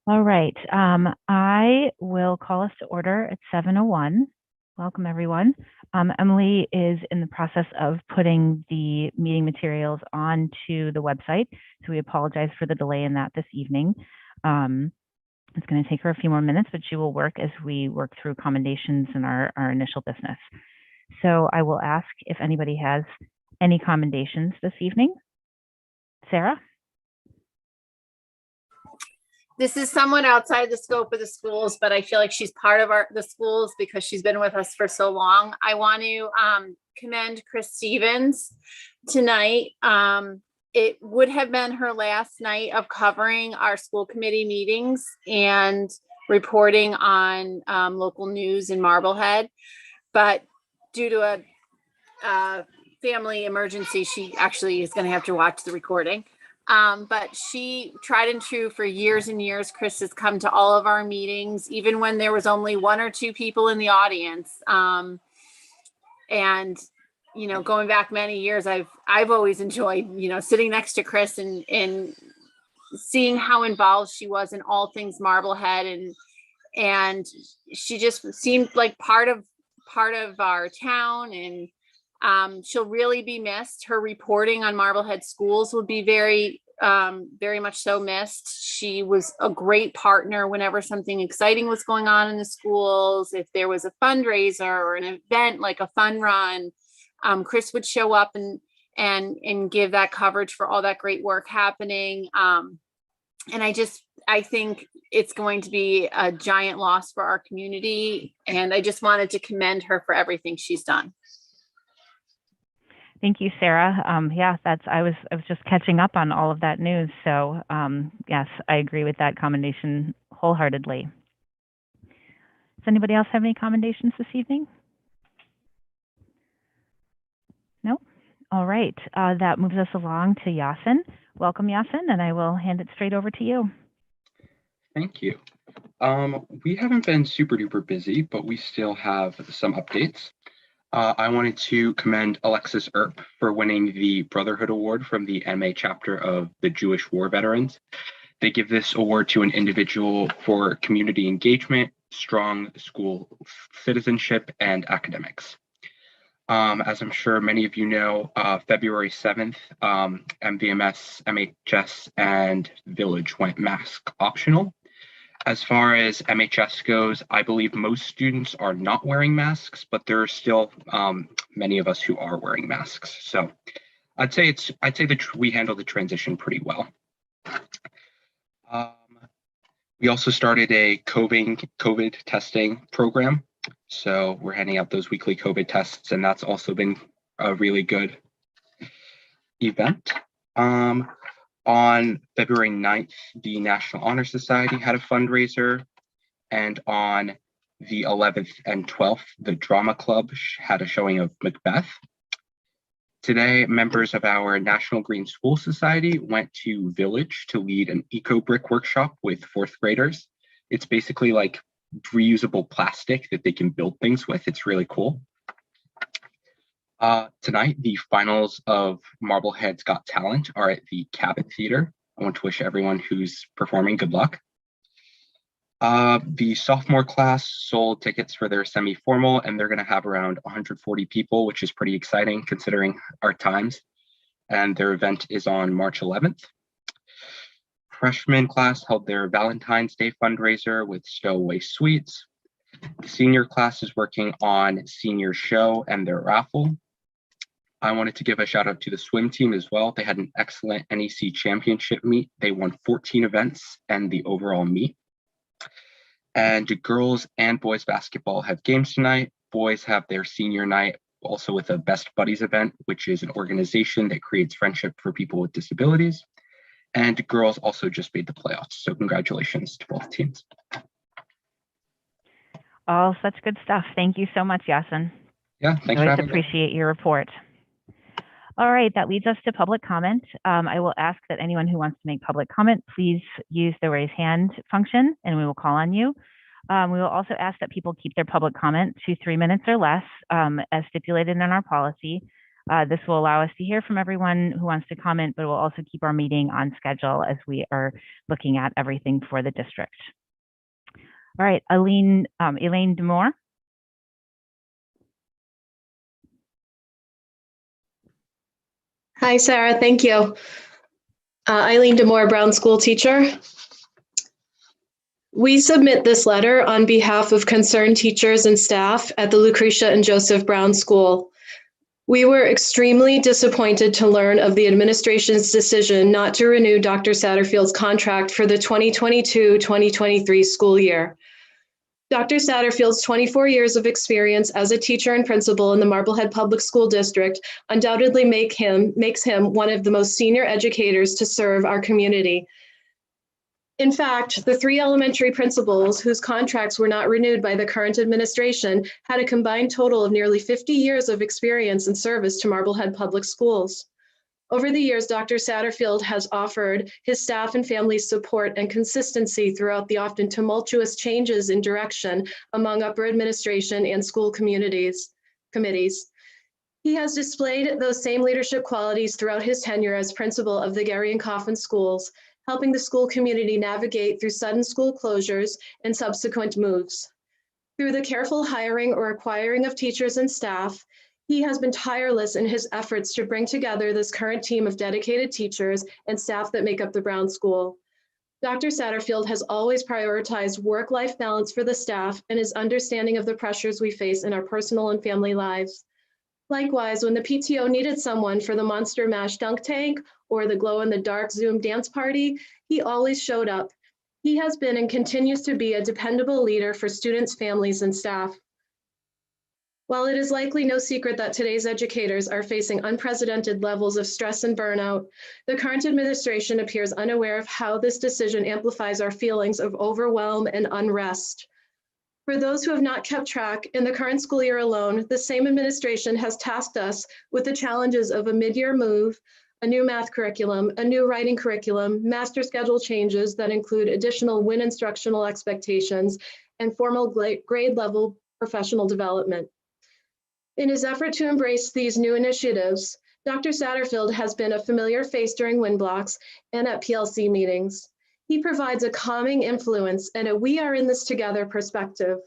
All right. I will call us to order at 7:01. Welcome, everyone. Emily is in the process of putting the meeting materials onto the website, so we apologize for the delay in that this evening. It's going to take her a few more minutes, but she will work as we work through commendations and our initial business. So I will ask if anybody has any commendations this evening. Sarah? This is somewhat outside the scope of the schools, but I feel like she's part of the schools because she's been with us for so long. I want to commend Chris Stevens tonight. It would have been her last night of covering our school committee meetings and reporting on local news in Marblehead, but due to a family emergency, she actually is going to have to watch the recording. But she tried and true for years and years. Chris has come to all of our meetings, even when there was only one or two people in the audience. And going back many years, I've always enjoyed, sitting next to Chris and seeing how involved she was in all things Marblehead, and she just seemed like part of our town, and she'll really be missed. Her reporting on Marblehead schools would be very much so missed. She was a great partner whenever something exciting was going on in the schools. If there was a fundraiser or an event like a fun run, Chris would show up and give that coverage for all that great work happening. And I think it's going to be a giant loss for our community. And I just wanted to commend her for everything she's done. Thank you, Sarah. I was just catching up on all of that news. So yes, I agree with that commendation wholeheartedly. Does anybody else have any commendations this evening? No? All right. That moves us along to Yasin. Welcome, Yasin, and I will hand it straight over to you. Thank you. We haven't been super duper busy, but we still have some updates. I wanted to commend Alexis Earp for winning the Brotherhood Award from the MA chapter of the Jewish War Veterans. They give this award to an individual for community engagement, strong school citizenship, and academics. As I'm sure many of you know, February 7th, MVMS, MHS, and Village went mask optional. As far as MHS goes, I believe most students are not wearing masks, but there are still many of us who are wearing masks. So I'd say that we handled the transition pretty well. We also started a COVID testing program. So we're handing out those weekly COVID tests, and that's also been a really good event. On February 9th, the National Honor Society had a fundraiser, and on the 11th and 12th, the Drama Club had a showing of Macbeth. Today, members of our National Green School Society went to Village to lead an eco-brick workshop with fourth graders. It's basically like reusable plastic that they can build things with. It's really cool. Tonight, the finals of Marblehead's Got Talent are at the Cabot Theater. I want to wish everyone who's performing good luck. The sophomore class sold tickets for their semi-formal, and they're going to have around 140 people, which is pretty exciting considering our times. And their event is on March 11th. Freshman class held their Valentine's Day fundraiser with Stowaway Sweets. The senior class is working on senior show and their raffle. I wanted to give a shout out to the swim team as well. They had an excellent NEC championship meet. They won 14 events and the overall meet. And girls and boys basketball have games tonight. Boys have their senior night, also with a Best Buddies event, which is an organization that creates friendship for people with disabilities. And girls also just made the playoffs. So congratulations to both teams. All such good stuff. Thank you so much, Yasin. Yeah, thanks for having me. Appreciate your report. All right, that leads us to public comment. I will ask that anyone who wants to make public comment, please use the raise hand function and we will call on you. We will also ask that people keep their public comment to 3 minutes or less, as stipulated in our policy. This will allow us to hear from everyone who wants to comment, but we'll also keep our meeting on schedule as we are looking at everything for the district. All right, Elaine Demore. Hi, Sarah. Thank you. Eileen Demore, Brown School teacher. We submit this letter on behalf of concerned teachers and staff at the Lucretia and Joseph Brown School. We were extremely disappointed to learn of the administration's decision not to renew Dr. Satterfield's contract for the 2022-2023 school year. Dr. Satterfield's 24 years of experience as a teacher and principal in the Marblehead Public School District undoubtedly makes him one of the most senior educators to serve our community. In fact, the 3 elementary principals whose contracts were not renewed by the current administration had a combined total of nearly 50 years of experience and service to Marblehead Public Schools. Over the years, Dr. Satterfield has offered his staff and families support and consistency throughout the often tumultuous changes in direction among upper administration and school committees. He has displayed those same leadership qualities throughout his tenure as principal of the Gary and Coffin schools, helping the school community navigate through sudden school closures and subsequent moves. Through the careful hiring or acquiring of teachers and staff, he has been tireless in his efforts to bring together this current team of dedicated teachers and staff that make up the Brown School. Dr. Satterfield has always prioritized work-life balance for the staff and his understanding of the pressures we face in our personal and family lives. Likewise, when the PTO needed someone for the Monster Mash dunk tank or the glow-in-the-dark Zoom dance party, he always showed up. He has been and continues to be a dependable leader for students, families, and staff. While it is likely no secret that today's educators are facing unprecedented levels of stress and burnout, the current administration appears unaware of how this decision amplifies our feelings of overwhelm and unrest. For those who have not kept track, in the current school year alone, the same administration has tasked us with the challenges of a mid-year move, a new math curriculum, a new writing curriculum, master schedule changes that include additional WIN instructional expectations, and formal grade level professional development. In his effort to embrace these new initiatives, Dr. Satterfield has been a familiar face during WIN blocks and at PLC meetings. He provides a calming influence and a "we are in this together" perspective.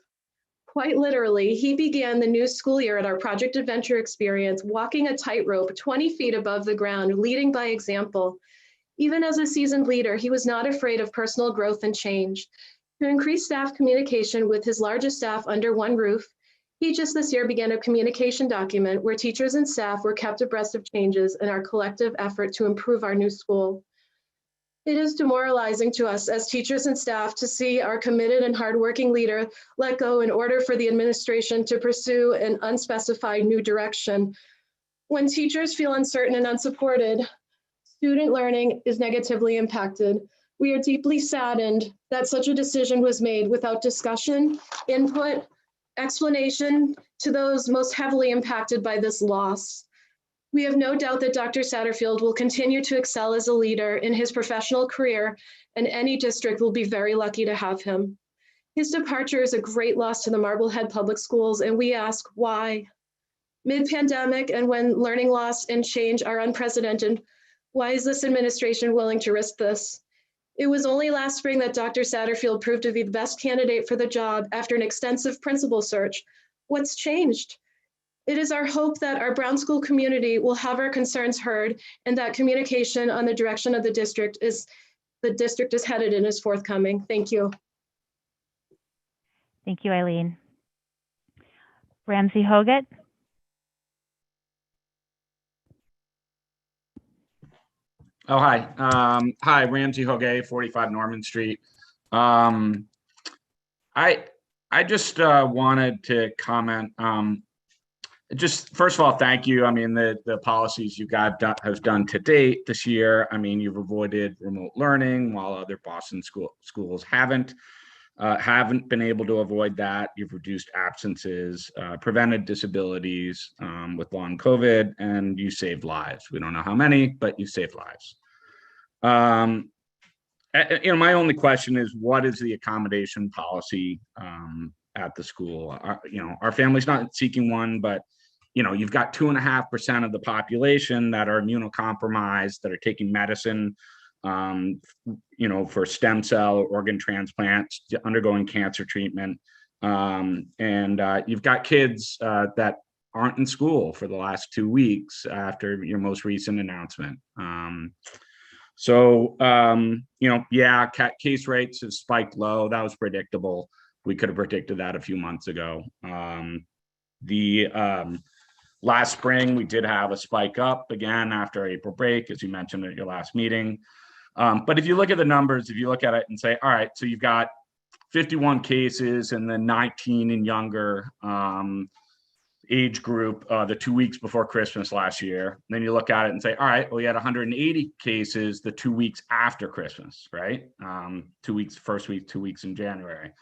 Quite literally, he began the new school year at our Project Adventure experience, walking a tightrope 20 feet above the ground, leading by example. Even as a seasoned leader, he was not afraid of personal growth and change. To increase staff communication with his largest staff under one roof, he just this year began a communication document where teachers and staff were kept abreast of changes in our collective effort to improve our new school. It is demoralizing to us as teachers and staff to see our committed and hardworking leader let go in order for the administration to pursue an unspecified new direction. When teachers feel uncertain and unsupported, student learning is negatively impacted. We are deeply saddened that such a decision was made without discussion, input, explanation to those most heavily impacted by this loss. We have no doubt that Dr. Satterfield will continue to excel as a leader in his professional career, and any district will be very lucky to have him. His departure is a great loss to the Marblehead Public Schools, and we ask why. Mid-pandemic, and when learning loss and change are unprecedented, why is this administration willing to risk this? It was only last spring that Dr. Satterfield proved to be the best candidate for the job after an extensive principal search. What's changed? It is our hope that our Brown School community will have our concerns heard and that communication on the direction of the district is headed in is forthcoming. Thank you. Thank you, Eileen. Ramsey Hoggett. Oh, hi. Hi, Ramsey Hoggett, 45 Norman Street. I just wanted to comment. Just first of all, thank you. I mean, the policies you guys have done to date this year. I mean, you've avoided remote learning while other Boston schools haven't been able to avoid that. You've reduced absences, prevented disabilities with long COVID, and you saved lives. We don't know how many, but you saved lives. My only question is, what is the accommodation policy at the school? Our family's not seeking one, but you've got 2.5% of the population that are immunocompromised, that are taking medicine, for stem cell or organ transplants, undergoing cancer treatment. And you've got kids that aren't in school for the last 2 weeks after your most recent announcement. Case rates have spiked low. That was predictable. We could have predicted that a few months ago. Last spring, we did have a spike up again after April break, as you mentioned at your last meeting. But if you look at the numbers, if you look at it and say, all right, so you've got 51 cases in the 19 and younger age group, the 2 weeks before Christmas last year. Then you look at it and say, all right, well, you had 180 cases the 2 weeks after Christmas, right? 2 weeks, first week, 2 weeks in January.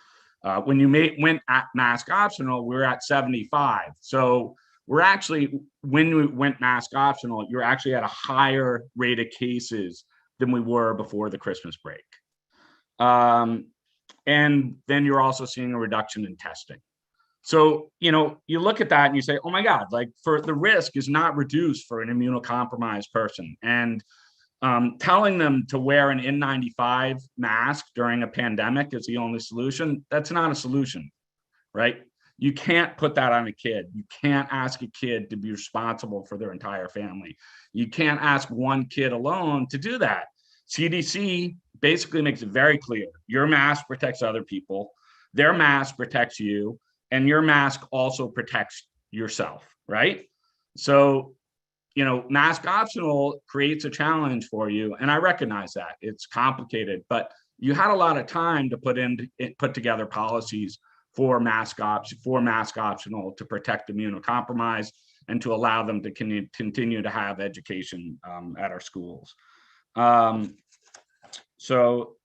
When you went at mask optional, we were at 75. So we're actually, when we went mask optional, you're actually at a higher rate of cases than we were before the Christmas break. And then you're also seeing a reduction in testing. So, you look at that and you say, oh my God, like for the risk is not reduced for an immunocompromised person. And telling them to wear an N95 mask during a pandemic is the only solution. That's not a solution, right? You can't put that on a kid. You can't ask a kid to be responsible for their entire family. You can't ask one kid alone to do that. CDC basically makes it very clear. Your mask protects other people. Their mask protects you. And your mask also protects yourself, right? So, mask optional creates a challenge for you. And I recognize that it's complicated, but you had a lot of time to put together policies for mask optional to protect immunocompromised and to allow them to continue to have education at our schools.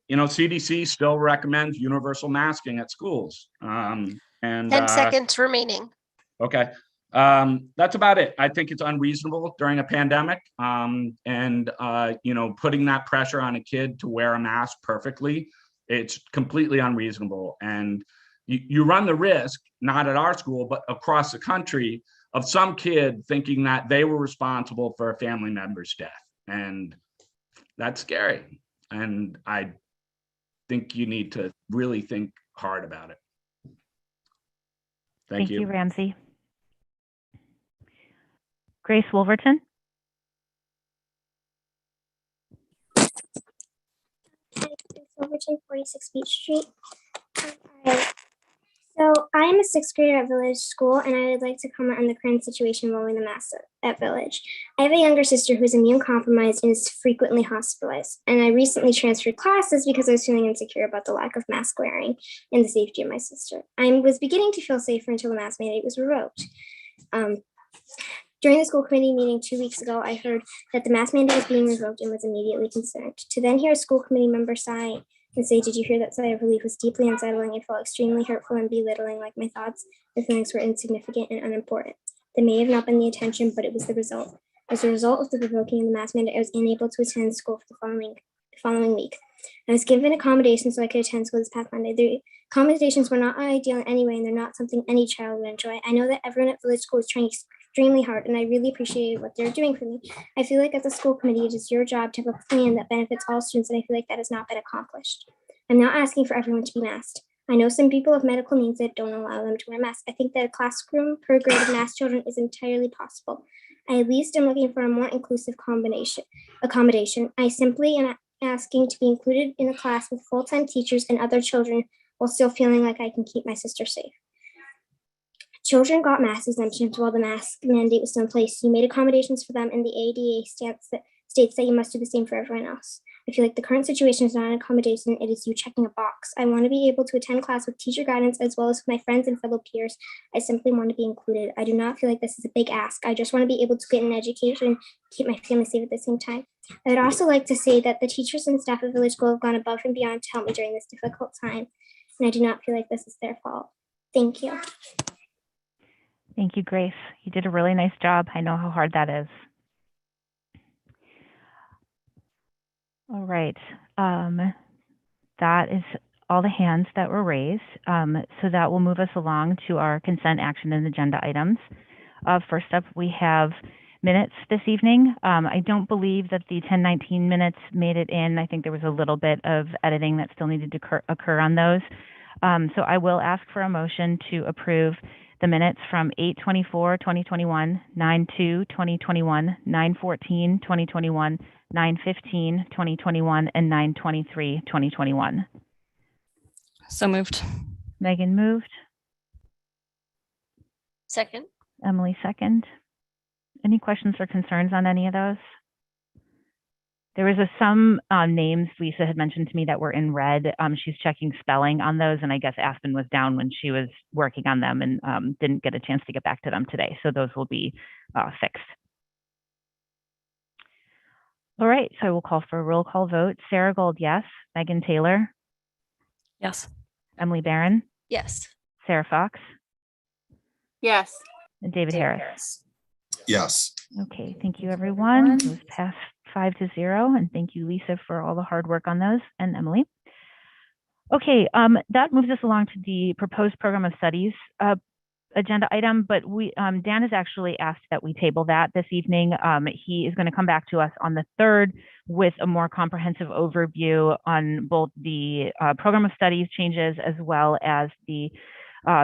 CDC still recommends universal masking at schools. 10 seconds remaining. Okay. That's about it. I think it's unreasonable during a pandemic. Putting that pressure on a kid to wear a mask perfectly, it's completely unreasonable. And you run the risk, not at our school, but across the country, of some kid thinking that they were responsible for a family member's death. And that's scary. And I think you need to really think hard about it. Thank you. Thank you, Ramsey. Grace Wolverton. Wolverton, 46 Beach Street. All right. So I'm a sixth grader at Village School, and I would like to comment on the current situation involving the masks at Village. I have a younger sister who is immune compromised and is frequently hospitalized. And I recently transferred classes because I was feeling insecure about the lack of mask wearing and the safety of my sister. I was beginning to feel safer until the mask mandate was revoked. During the school committee meeting 2 weeks ago, I heard that the mask mandate was being revoked and was immediately concerned. To then hear a school committee member sigh and say, "Did you hear that?" sigh of relief was deeply unsettling and felt extremely hurtful and belittling, like my thoughts and feelings were insignificant and unimportant. They may have not been the intention, but it was the result. As a result of the revoking of the mask mandate, I was unable to attend school for the following week. I was given accommodations so I could attend school this past Monday. The accommodations were not ideal in any way, and they're not something any child would enjoy. I know that everyone at Village School is trying extremely hard, and I really appreciate what they're doing for me. I feel like at the school committee, it is your job to have a plan that benefits all students, and I feel like that has not been accomplished. I'm not asking for everyone to be masked. I know some people have medical needs that don't allow them to wear masks. I think that a classroom per grade of masked children is entirely possible. I at least am looking for a more inclusive accommodation. I simply am asking to be included in a class with full-time teachers and other children while still feeling like I can keep my sister safe. Children got mask exemptions while the mask mandate was still in place. You made accommodations for them, and the ADA states that you must do the same for everyone else. I feel like the current situation is not an accommodation, it is you checking a box. I want to be able to attend class with teacher guidance as well as with my friends and fellow peers. I simply want to be included. I do not feel like this is a big ask. I just want to be able to get an education, keep my family safe at the same time. I would also like to say that the teachers and staff at Village School have gone above and beyond to help me during this difficult time, and I do not feel like this is their fault. Thank you. Thank you, Grace. You did a really nice job. I know how hard that is. All right. That is all the hands that were raised. So that will move us along to our consent action and agenda items. First up, we have minutes this evening. I don't believe that the 1019 minutes made it in. I think there was a little bit of editing that still needed to occur on those. So I will ask for a motion to approve the minutes from 8/24/2021, 9/2/2021, 9/14/2021, 9/15/2021, and 9/23/2021. So moved. Megan moved. Second. Emily second. Any questions or concerns on any of those? There was some names Lisa had mentioned to me that were in red. She's checking spelling on those, and I guess Aspen was down when she was working on them and didn't get a chance to get back to them today. So those will be fixed. All right, so I will call for a roll call vote. Sarah Gold, yes. Megan Taylor, Yes. Emily Barron, Yes. Sarah Fox, Yes. and David Harris. Yes. Okay, thank you, everyone. It was passed 5-0, and thank you, Lisa, for all the hard work on those, and Emily. Okay, that moves us along to the proposed program of studies agenda item, but Dan has actually asked that we table that this evening. He is going to come back to us on the 3rd with a more comprehensive overview on both the program of studies changes as well as the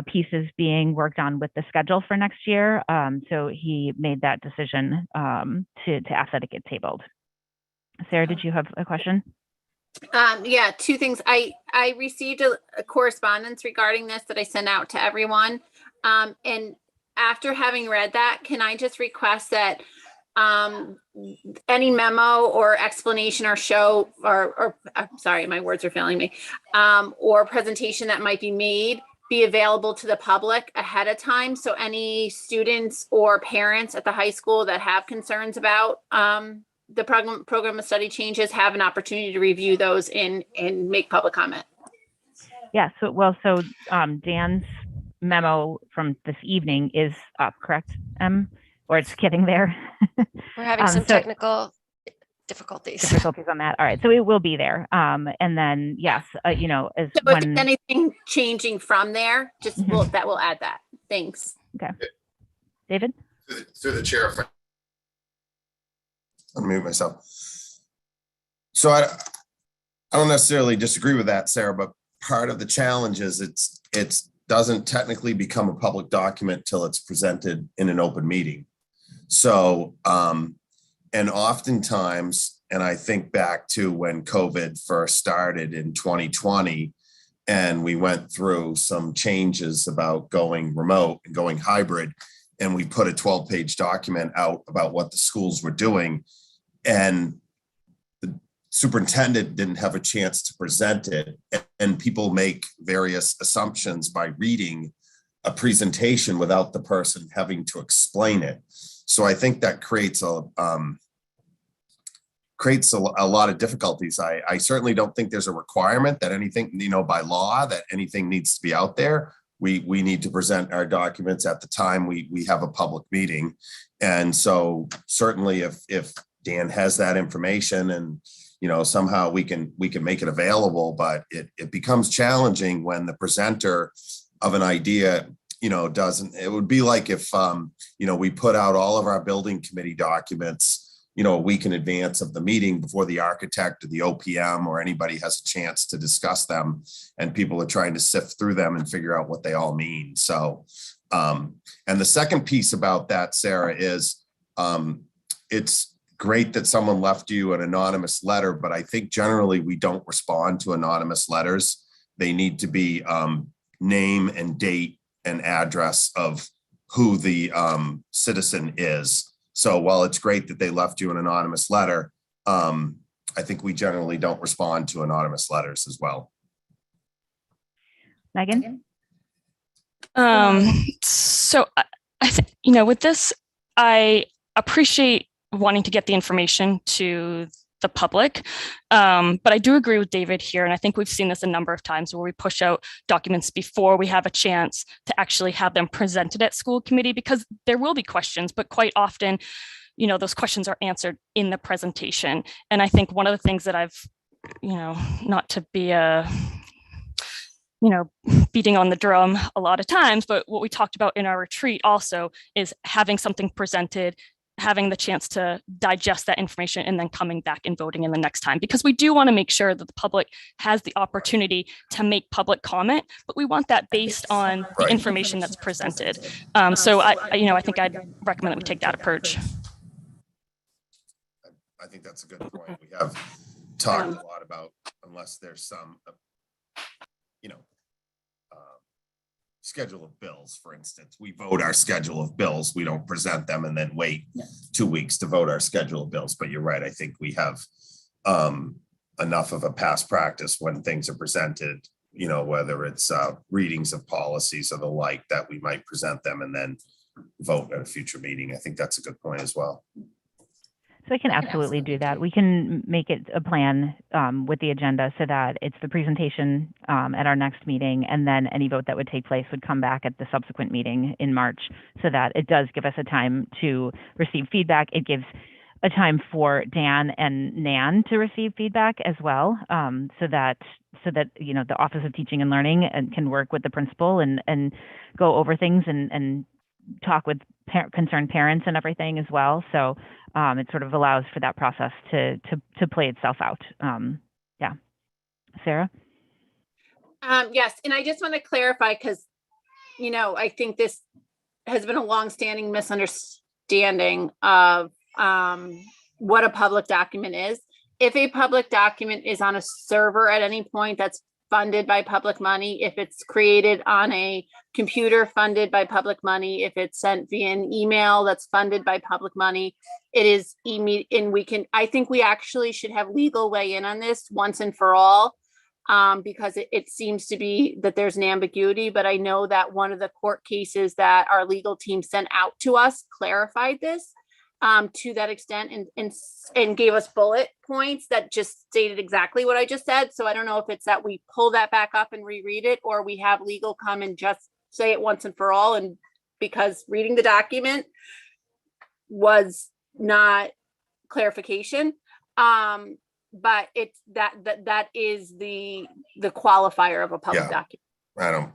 pieces being worked on with the schedule for next year. So he made that decision to ask that it get tabled. Sarah, did you have a question? Yeah, two things. I received a correspondence regarding this that I sent out to everyone. And after having read that, can I just request that any memo or explanation or show or I'm sorry, my words are failing me, or presentation that might be made be available to the public ahead of time. So any students or parents at the high school that have concerns about the program of study changes have an opportunity to review those and make public comment. Yeah, so Dan's memo from this evening is up, correct? Or it's getting there. We're having some technical difficulties on that. All right, so it will be there. And then yes, as so when if anything changing from there, just that will add that. Thanks. Okay, David. Through the chair, if I unmute myself. So I don't necessarily disagree with that, Sarah, but part of the challenge is it doesn't technically become a public document till it's presented in an open meeting. So, and oftentimes, and I think back to when COVID first started in 2020, and we went through some changes about going remote and going hybrid, and we put a 12-page document out about what the schools were doing, and the superintendent didn't have a chance to present it, and people make various assumptions by reading a presentation without the person having to explain it. So I think that creates a lot of difficulties. I certainly don't think there's a requirement that anything, by law, that anything needs to be out there. We need to present our documents at the time we have a public meeting. And so certainly if Dan has that information and, somehow we can make it available, but it becomes challenging when the presenter of an idea, doesn't. It would be like if, we put out all of our building committee documents, a week in advance of the meeting before the architect or the OPM or anybody has a chance to discuss them, and people are trying to sift through them and figure out what they all mean. So, and the second piece about that, Sarah, is it's great that someone left you an anonymous letter, but I think generally we don't respond to anonymous letters. They need to be name and date and address of who the citizen is. So while it's great that they left you an anonymous letter, I think we generally don't respond to anonymous letters as well. Megan? So I think, with this, I appreciate wanting to get the information to the public. But I do agree with David here. And I think we've seen this a number of times where we push out documents before we have a chance to actually have them presented at school committee, because there will be questions, but quite often, those questions are answered in the presentation. And I think one of the things that I've, not to be a beating on the drum a lot of times, but what we talked about in our retreat also is having something presented, having the chance to digest that information, and then coming back and voting in the next time, because we do want to make sure that the public has the opportunity to make public comment, but we want that based on the Right. information that's presented. So I think I'd recommend that we take that approach. I think that's a good point. We have talked a lot about, unless there's some, schedule of bills, for instance, we vote our schedule of bills. We don't present them and then wait 2 weeks to vote our schedule of bills. But you're right. I think we have enough of a past practice when things are presented, whether it's readings of policies or the like, that we might present them and then vote at a future meeting. I think that's a good point as well. So I can absolutely do that. We can make it a plan with the agenda so that it's the presentation at our next meeting, and then any vote that would take place would come back at the subsequent meeting in March, so that it does give us a time to receive feedback. It gives a time for Dan and Nan to receive feedback as well, so that the Office of Teaching and Learning can work with the principal and go over things and talk with concerned parents and everything as well. So it sort of allows for that process to play itself out. Yeah. Sarah? Yes, and I just want to clarify, because, I think this has been a longstanding misunderstanding of what a public document is. If a public document is on a server at any point that's funded by public money, if it's created on a computer funded by public money, if it's sent via an email that's funded by public money, it is immediate. And I think we actually should have legal weigh in on this once and for all, because it seems to be that there's an ambiguity. But I know that one of the court cases that our legal team sent out to us clarified this to that extent, and gave us bullet points that just stated exactly what I just said. So I don't know if it's that we pull that back up and reread it, or we have legal come and just say it once and for all. And because reading the document was not clarification, but it's that is the qualifier of a public Yeah. document. I don't,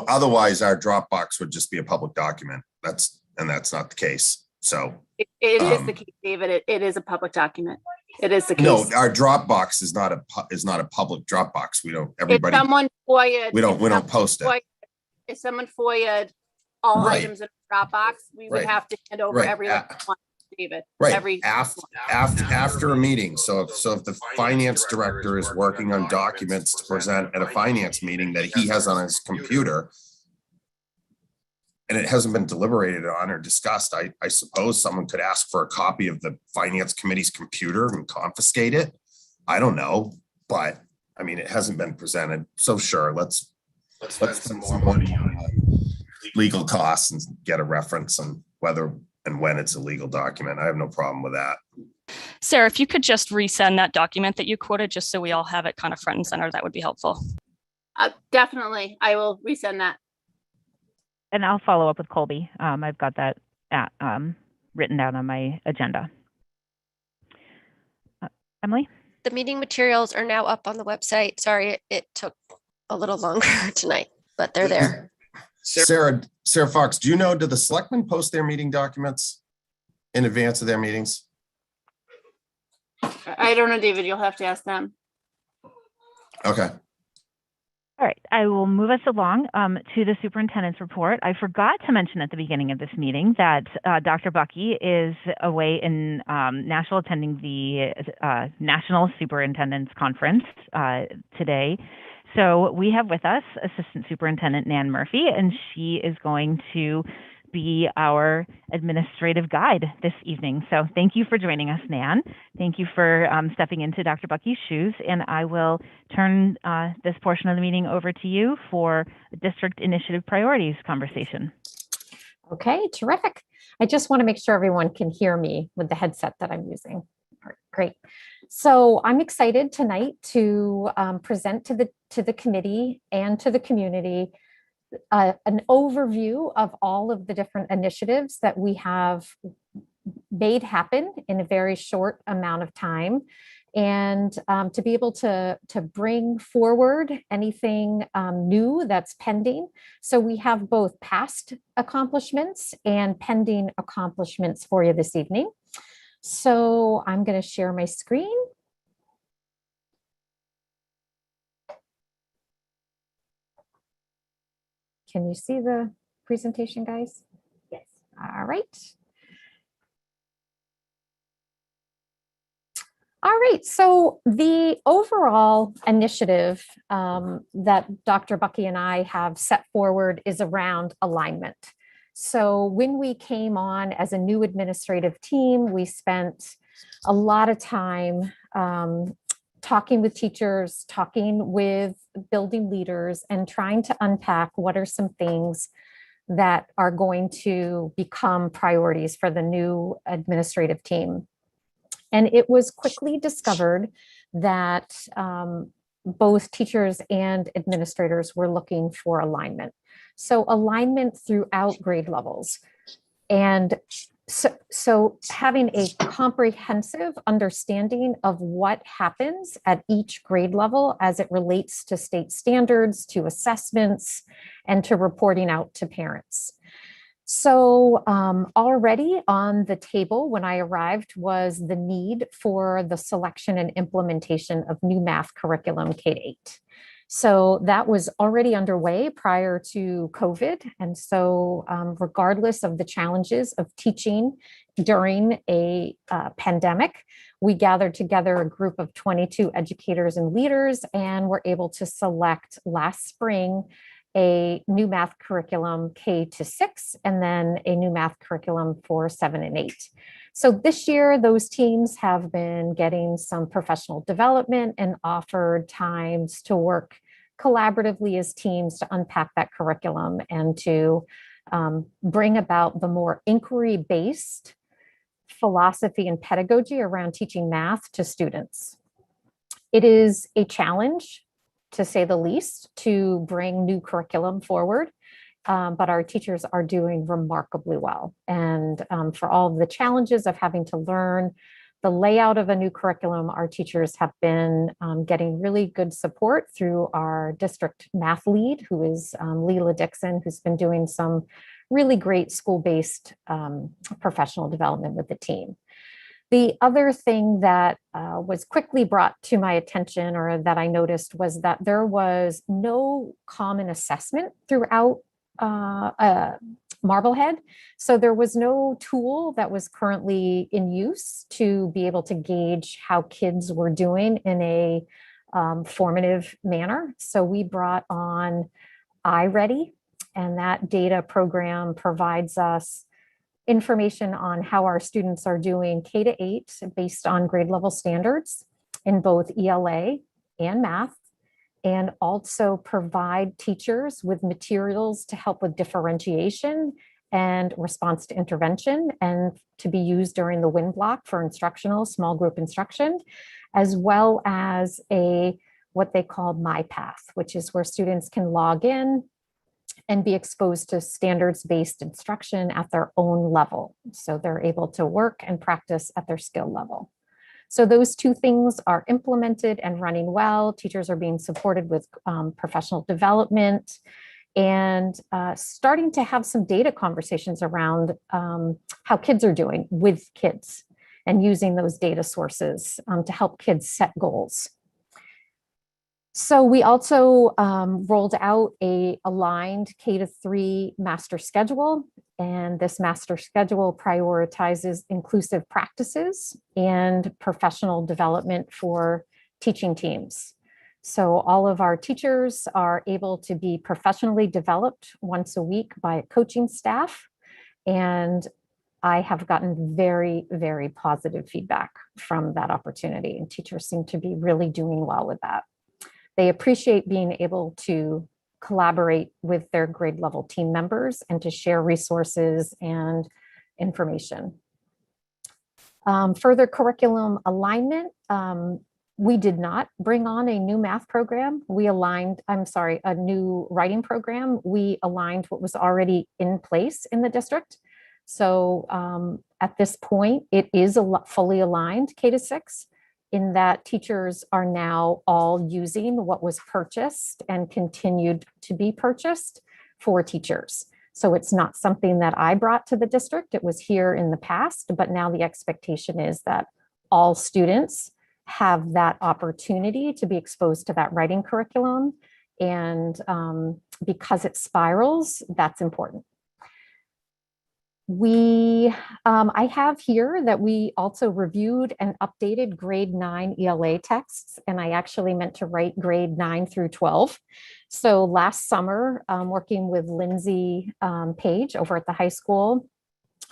otherwise our Dropbox would just be a public document. That's not the case. So It is the case, David. It is a public document. It is the case. no, our Dropbox is not a public Dropbox. We don't, everybody, If someone FOIA'd, we don't post it. If someone FOIA'd all Right. items in Dropbox, we would Right. have to hand over Right. every last one to David. Right, after a meeting. So if the finance director is working on documents to present at a finance meeting that he has on his computer, and it hasn't been deliberated on or discussed, I suppose someone could ask for a copy of the finance committee's computer and confiscate it. I don't know, but I mean, it hasn't been presented. So sure, let's spend some more money on legal costs and get a reference on whether and when it's a legal document. I have no problem with that. Sarah, if you could just resend that document that you quoted, just so we all have it kind of front and center, that would be helpful. Definitely, I will resend that. And I'll follow up with Colby. I've got that written down on my agenda. Emily? The meeting materials are now up on the website. Sorry, it took a little longer tonight, but they're there. Sarah Fox, do the selectmen post their meeting documents in advance of their meetings? I don't know, David. You'll have to ask them. Okay. All right, I will move us along to the superintendent's report. I forgot to mention at the beginning of this meeting that Dr. Bucky is away in Nashville attending the National Superintendent's Conference today. So we have with us Assistant Superintendent Nan Murphy, and she is going to be our administrative guide this evening. So thank you for joining us, Nan. Thank you for stepping into Dr. Bucky's shoes, and I will turn this portion of the meeting over to you for a district initiative priorities conversation. Okay, terrific. I just want to make sure everyone can hear me with the headset that I'm using. All right, great. So I'm excited tonight to present to the committee and to the community an overview of all of the different initiatives that we have made happen in a very short amount of time, and to be able to bring forward anything new that's pending. So we have both past accomplishments and pending accomplishments for you this evening. So I'm going to share my screen. Can you see the presentation, guys? Yes. All right. All right, so the overall initiative that Dr. Bucky and I have set forward is around alignment. So when we came on as a new administrative team, we spent a lot of time talking with teachers, talking with building leaders, and trying to unpack what are some things that are going to become priorities for the new administrative team. And it was quickly discovered that both teachers and administrators were looking for alignment. So alignment throughout grade levels. And so having a comprehensive understanding of what happens at each grade level as it relates to state standards, to assessments, and to reporting out to parents. So already on the table when I arrived was the need for the selection and implementation of new math curriculum K-8. So that was already underway prior to COVID. And so regardless of the challenges of teaching during a pandemic, we gathered together a group of 22 educators and leaders and were able to select last spring a new math curriculum K-6, and then a new math curriculum for 7 and 8. So this year, those teams have been getting some professional development and offered times to work collaboratively as teams to unpack that curriculum and to bring about the more inquiry-based philosophy and pedagogy around teaching math to students. It is a challenge, to say the least, to bring new curriculum forward, but our teachers are doing remarkably well. And for all of the challenges of having to learn the layout of a new curriculum, our teachers have been getting really good support through our district math lead, who is Leela Dixon, who's been doing some really great school-based professional development with the team. The other thing that was quickly brought to my attention, or that I noticed, was that there was no common assessment throughout Marblehead. So there was no tool that was currently in use to be able to gauge how kids were doing in a formative manner. So we brought on iReady, and that data program provides us information on how our students are doing K-8 based on grade level standards in both ELA and math, and also provide teachers with materials to help with differentiation and response to intervention, and to be used during the WIN block for instructional small group instruction, as well as what they call My Path, which is where students can log in and be exposed to standards-based instruction at their own level. So they're able to work and practice at their skill level. So those two things are implemented and running well. Teachers are being supported with professional development, and starting to have some data conversations around how kids are doing with kids, and using those data sources to help kids set goals. So we also rolled out a aligned K-3 master schedule, and this master schedule prioritizes inclusive practices and professional development for teaching teams. So all of our teachers are able to be professionally developed once a week by a coaching staff, and I have gotten very, very positive feedback from that opportunity, and teachers seem to be really doing well with that. They appreciate being able to collaborate with their grade level team members and to share resources and information. Further curriculum alignment, we did not bring on a new math program. We aligned, a new writing program. We aligned what was already in place in the district. So at this point, it is a fully aligned K-6. in that teachers are now all using what was purchased and continued to be purchased for teachers. So it's not something that I brought to the district. It was here in the past, but now the expectation is that all students have that opportunity to be exposed to that writing curriculum. And because it spirals, that's important. I have here that we also reviewed and updated grade 9 ELA texts, and I actually meant to write grade 9 through 12. So last summer, working with Lindsay Page over at the high school,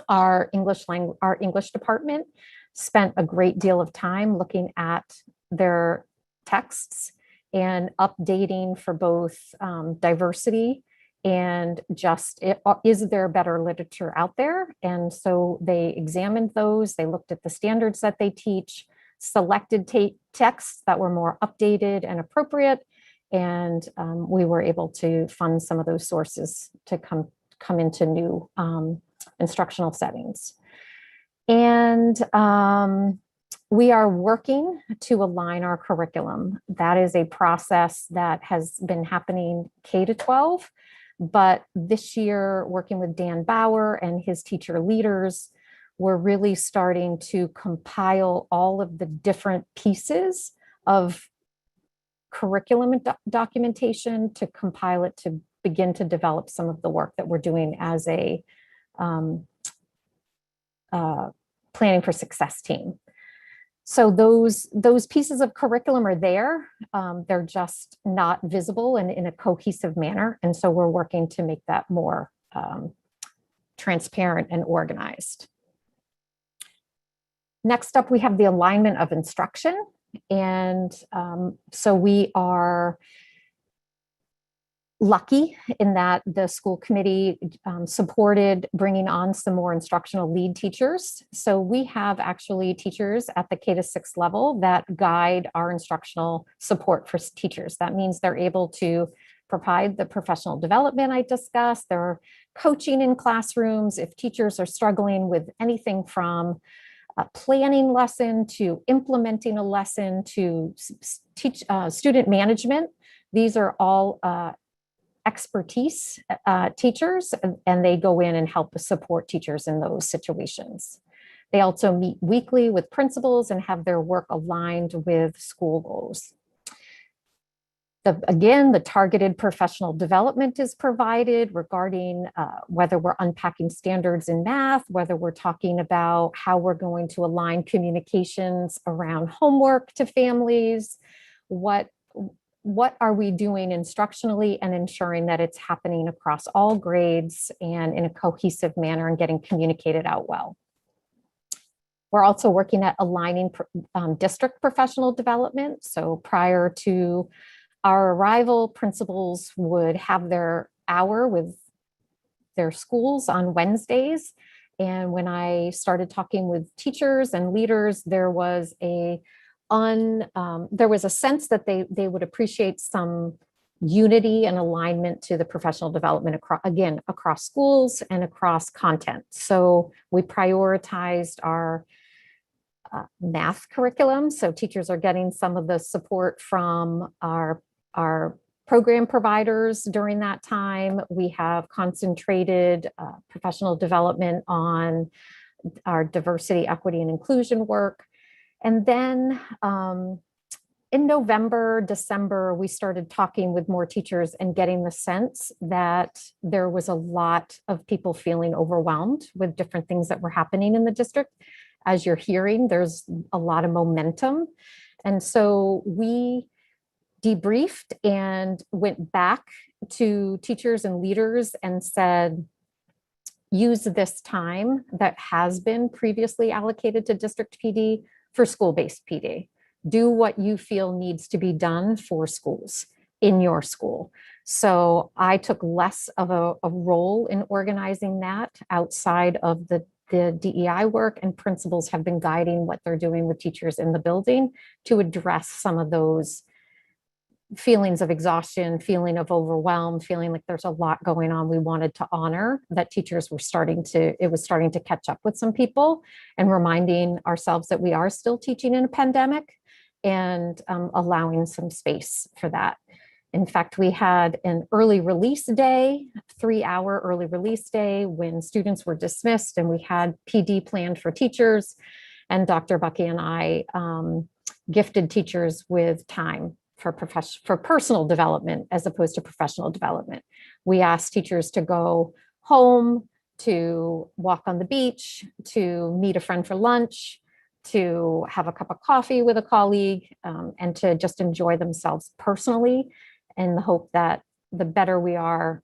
our English department spent a great deal of time looking at their texts and updating for both diversity and just, is there better literature out there? And so they examined those, they looked at the standards that they teach, selected texts that were more updated and appropriate, and we were able to fund some of those sources to come into new instructional settings. And we are working to align our curriculum. That is a process that has been happening K-12. But this year, working with Dan Bauer and his teacher leaders, we're really starting to compile all of the different pieces of curriculum and documentation to compile it to begin to develop some of the work that we're doing as a planning for success team. So those pieces of curriculum are there. They're just not visible and in a cohesive manner. And so we're working to make that more transparent and organized. Next up, we have the alignment of instruction. And so we are lucky in that the school committee supported bringing on some more instructional lead teachers. So we have actually teachers at the K-6 level that guide our instructional support for teachers. That means they're able to provide the professional development I discussed. They're coaching in classrooms if teachers are struggling with anything from a planning lesson to implementing a lesson to student management. These are all expertise teachers, and they go in and help support teachers in those situations. They also meet weekly with principals and have their work aligned with school goals. Again, the targeted professional development is provided regarding whether we're unpacking standards in math, whether we're talking about how we're going to align communications around homework to families, what are we doing instructionally and ensuring that it's happening across all grades and in a cohesive manner and getting communicated out well. We're also working at aligning district professional development. So prior to our arrival, principals would have their hour with their schools on Wednesdays. And when I started talking with teachers and leaders, there was a sense that they would appreciate some unity and alignment to the professional development across schools and across content. So we prioritized our math curriculum. So teachers are getting some of the support from our program providers during that time. We have concentrated professional development on our diversity, equity, and inclusion work. And then in November, December, we started talking with more teachers and getting the sense that there was a lot of people feeling overwhelmed with different things that were happening in the district. As you're hearing, there's a lot of momentum. And so we debriefed and went back to teachers and leaders and said, use this time that has been previously allocated to district PD for school-based PD. Do what you feel needs to be done for schools in your school. So I took less of a role in organizing that outside of the DEI work, and principals have been guiding what they're doing with teachers in the building to address some of those feelings of exhaustion, feeling of overwhelm, feeling like there's a lot going on. We wanted to honor that teachers were starting to catch up with some people, and reminding ourselves that we are still teaching in a pandemic. and allowing some space for that. In fact, we had an early release day, 3-hour early release day when students were dismissed, and we had PD planned for teachers. And Dr. Bucky and I gifted teachers with time for personal development as opposed to professional development. We asked teachers to go home, to walk on the beach, to meet a friend for lunch, to have a cup of coffee with a colleague, and to just enjoy themselves personally, in the hope that the better we are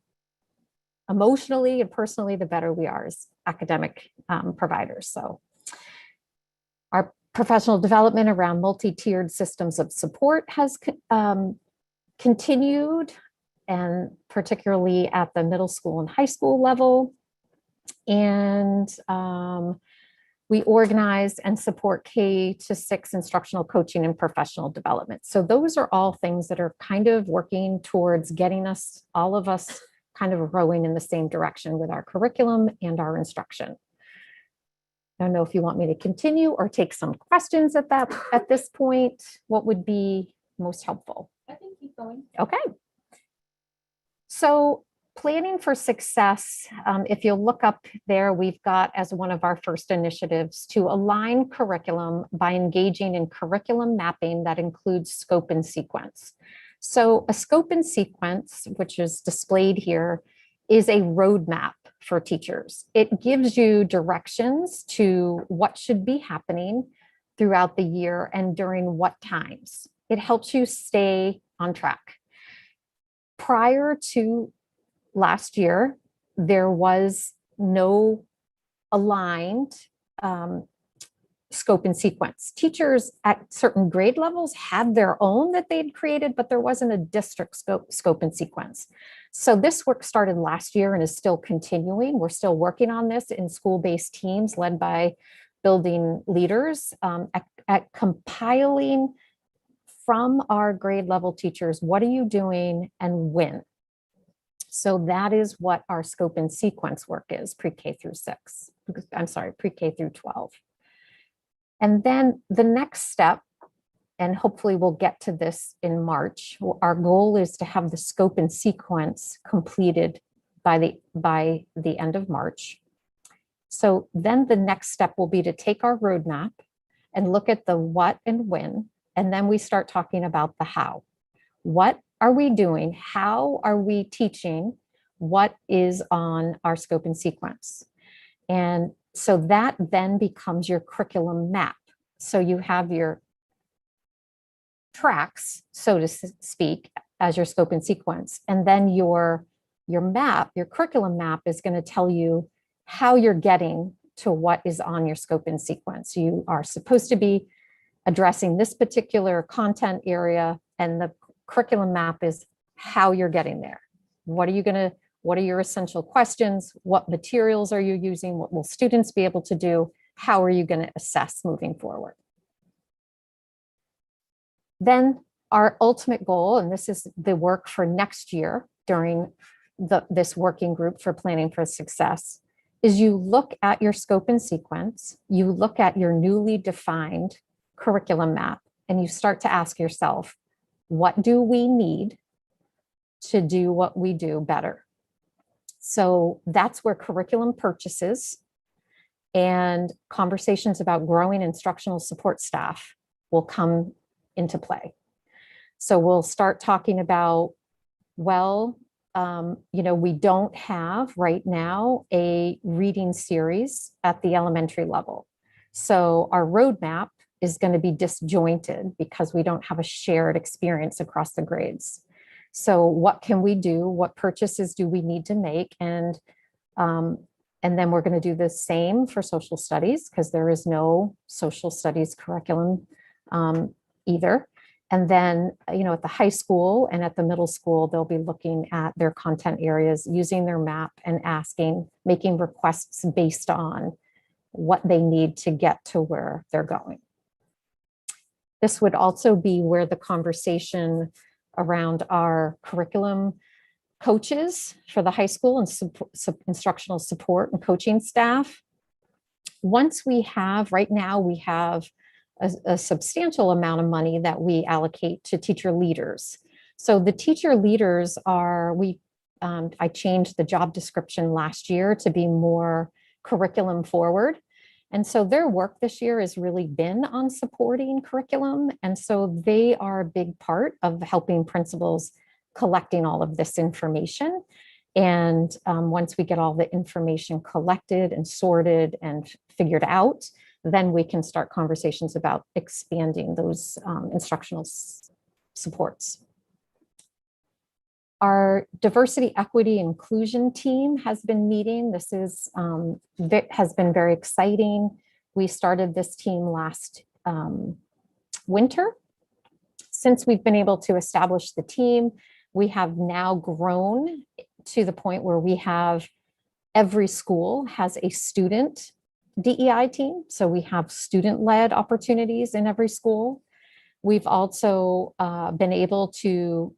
emotionally and personally, the better we are as academic providers. So our professional development around multi-tiered systems of support has continued, and particularly at the middle school and high school level. And we organize and support K-6 instructional coaching and professional development. So those are all things that are kind of working towards getting us, all of us, kind of rowing in the same direction with our curriculum and our instruction. I don't know if you want me to continue or take some questions at this point. What would be most helpful? I think keep going. Okay. So planning for success, if you'll look up there, we've got as one of our first initiatives to align curriculum by engaging in curriculum mapping that includes scope and sequence. So a scope and sequence, which is displayed here, is a roadmap for teachers. It gives you directions to what should be happening throughout the year and during what times. It helps you stay on track. Prior to last year, there was no aligned scope and sequence. Teachers at certain grade levels had their own that they'd created, but there wasn't a district scope and sequence. So this work started last year and is still continuing. We're still working on this in school-based teams led by building leaders at compiling from our grade level teachers, what are you doing and when? So that is what our scope and sequence work is, pre-K through 6. I'm sorry, pre-K through 12. And then the next step, and hopefully we'll get to this in March, our goal is to have the scope and sequence completed by the end of March. So then the next step will be to take our roadmap and look at the what and when, and then we start talking about the how. What are we doing? How are we teaching? What is on our scope and sequence? And so that then becomes your curriculum map. So you have your tracks, so to speak, as your scope and sequence. And then your map, your curriculum map is going to tell you how you're getting to what is on your scope and sequence. You are supposed to be addressing this particular content area, and the curriculum map is how you're getting there. What are your essential questions? What materials are you using? What will students be able to do? How are you going to assess moving forward? Then our ultimate goal, and this is the work for next year during this working group for planning for success, is you look at your scope and sequence, you look at your newly defined curriculum map, and you start to ask yourself, what do we need to do what we do better? So that's where curriculum purchases and conversations about growing instructional support staff will come into play. So we'll start talking about, well, we don't have right now a reading series at the elementary level. So our roadmap is going to be disjointed because we don't have a shared experience across the grades. So what can we do? What purchases do we need to make? And then we're going to do the same for social studies because there is no social studies curriculum either. And then, at the high school and at the middle school, they'll be looking at their content areas, using their map and making requests based on what they need to get to where they're going. This would also be where the conversation around our curriculum coaches for the high school and instructional support and coaching staff. Once we have, right now we have a substantial amount of money that we allocate to teacher leaders. So the teacher leaders are, I changed the job description last year to be more curriculum forward. And so their work this year has really been on supporting curriculum. And so they are a big part of helping principals collecting all of this information. And once we get all the information collected and sorted and figured out, then we can start conversations about expanding those instructional supports. Our diversity, equity, inclusion team has been meeting. This is has been very exciting. We started this team last winter. Since we've been able to establish the team, we have now grown to the point where we have every school has a student DEI team. So we have student-led opportunities in every school. We've also been able to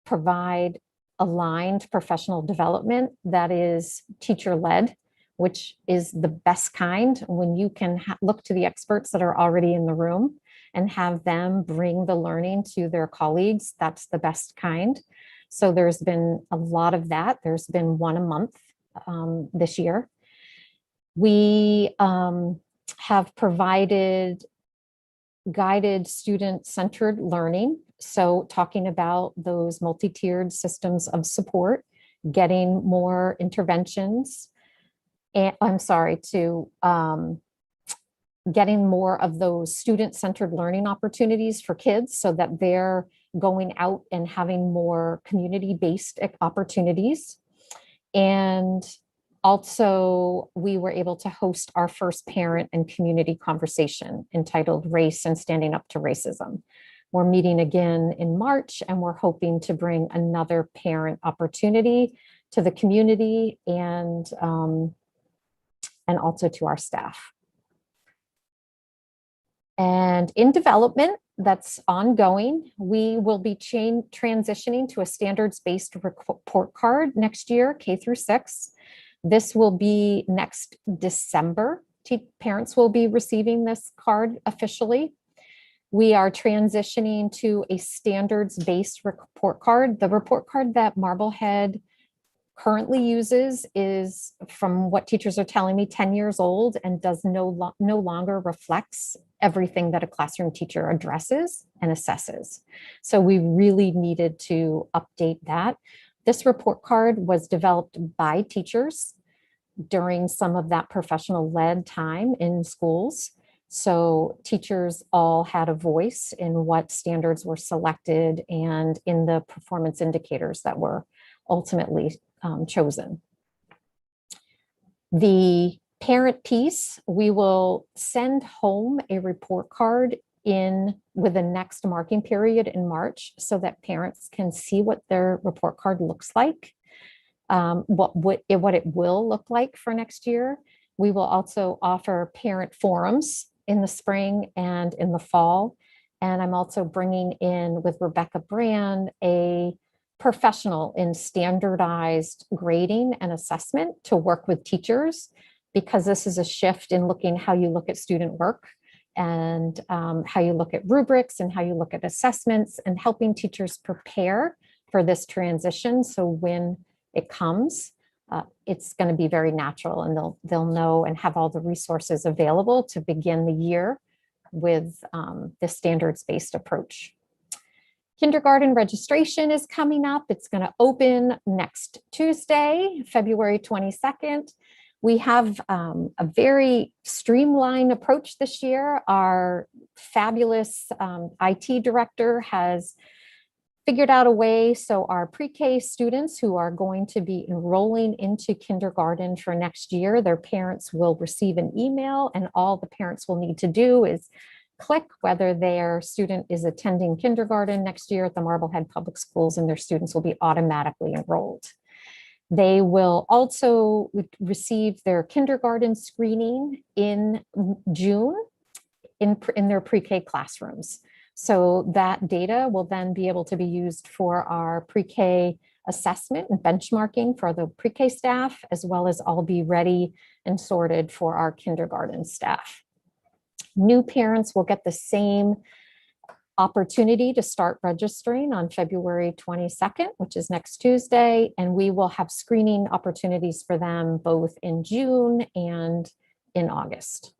provide aligned professional development that is teacher-led, which is the best kind when you can look to the experts that are already in the room and have them bring the learning to their colleagues. That's the best kind. So there's been a lot of that. There's been one a month this year. We have provided guided student-centered learning. So talking about those multi-tiered systems of support, getting more interventions, and getting more of those student-centered learning opportunities for kids so that they're going out and having more community-based opportunities. And also, we were able to host our first parent and community conversation entitled Race and Standing Up to Racism. We're meeting again in March, and we're hoping to bring another parent opportunity to the community and also to our staff. And in development, that's ongoing. We will be transitioning to a standards-based report card next year, K through 6. This will be next December. Parents will be receiving this card officially. We are transitioning to a standards-based report card. The report card that Marblehead currently uses is, from what teachers are telling me, 10 years old and does no longer reflects everything that a classroom teacher addresses and assesses. So we really needed to update that. This report card was developed by teachers during some of that professional-led time in schools. So teachers all had a voice in what standards were selected and in the performance indicators that were ultimately chosen. The parent piece, we will send home a report card with the next marking period in March so that parents can see what their report card looks like, what it will look like for next year. We will also offer parent forums in the spring and in the fall. And I'm also bringing in with Rebecca Brand a professional in standardized grading and assessment to work with teachers, because this is a shift in looking how you look at student work and how you look at rubrics and how you look at assessments, and helping teachers prepare for this transition. So when it comes, it's going to be very natural, and they'll know and have all the resources available to begin the year with the standards-based approach. Kindergarten registration is coming up. It's going to open next Tuesday, February 22nd. We have a very streamlined approach this year. Our fabulous IT director has figured out a way so our pre-K students who are going to be enrolling into kindergarten for next year, their parents will receive an email, and all the parents will need to do is click whether their student is attending kindergarten next year at the Marblehead Public Schools, and their students will be automatically enrolled. They will also receive their kindergarten screening in June in their pre-K classrooms. So that data will then be able to be used for our pre-K assessment and benchmarking for the pre-K staff, as well as all be ready and sorted for our kindergarten staff. New parents will get the same opportunity to start registering on February 22nd, which is next Tuesday, and we will have screening opportunities for them both in June and in August.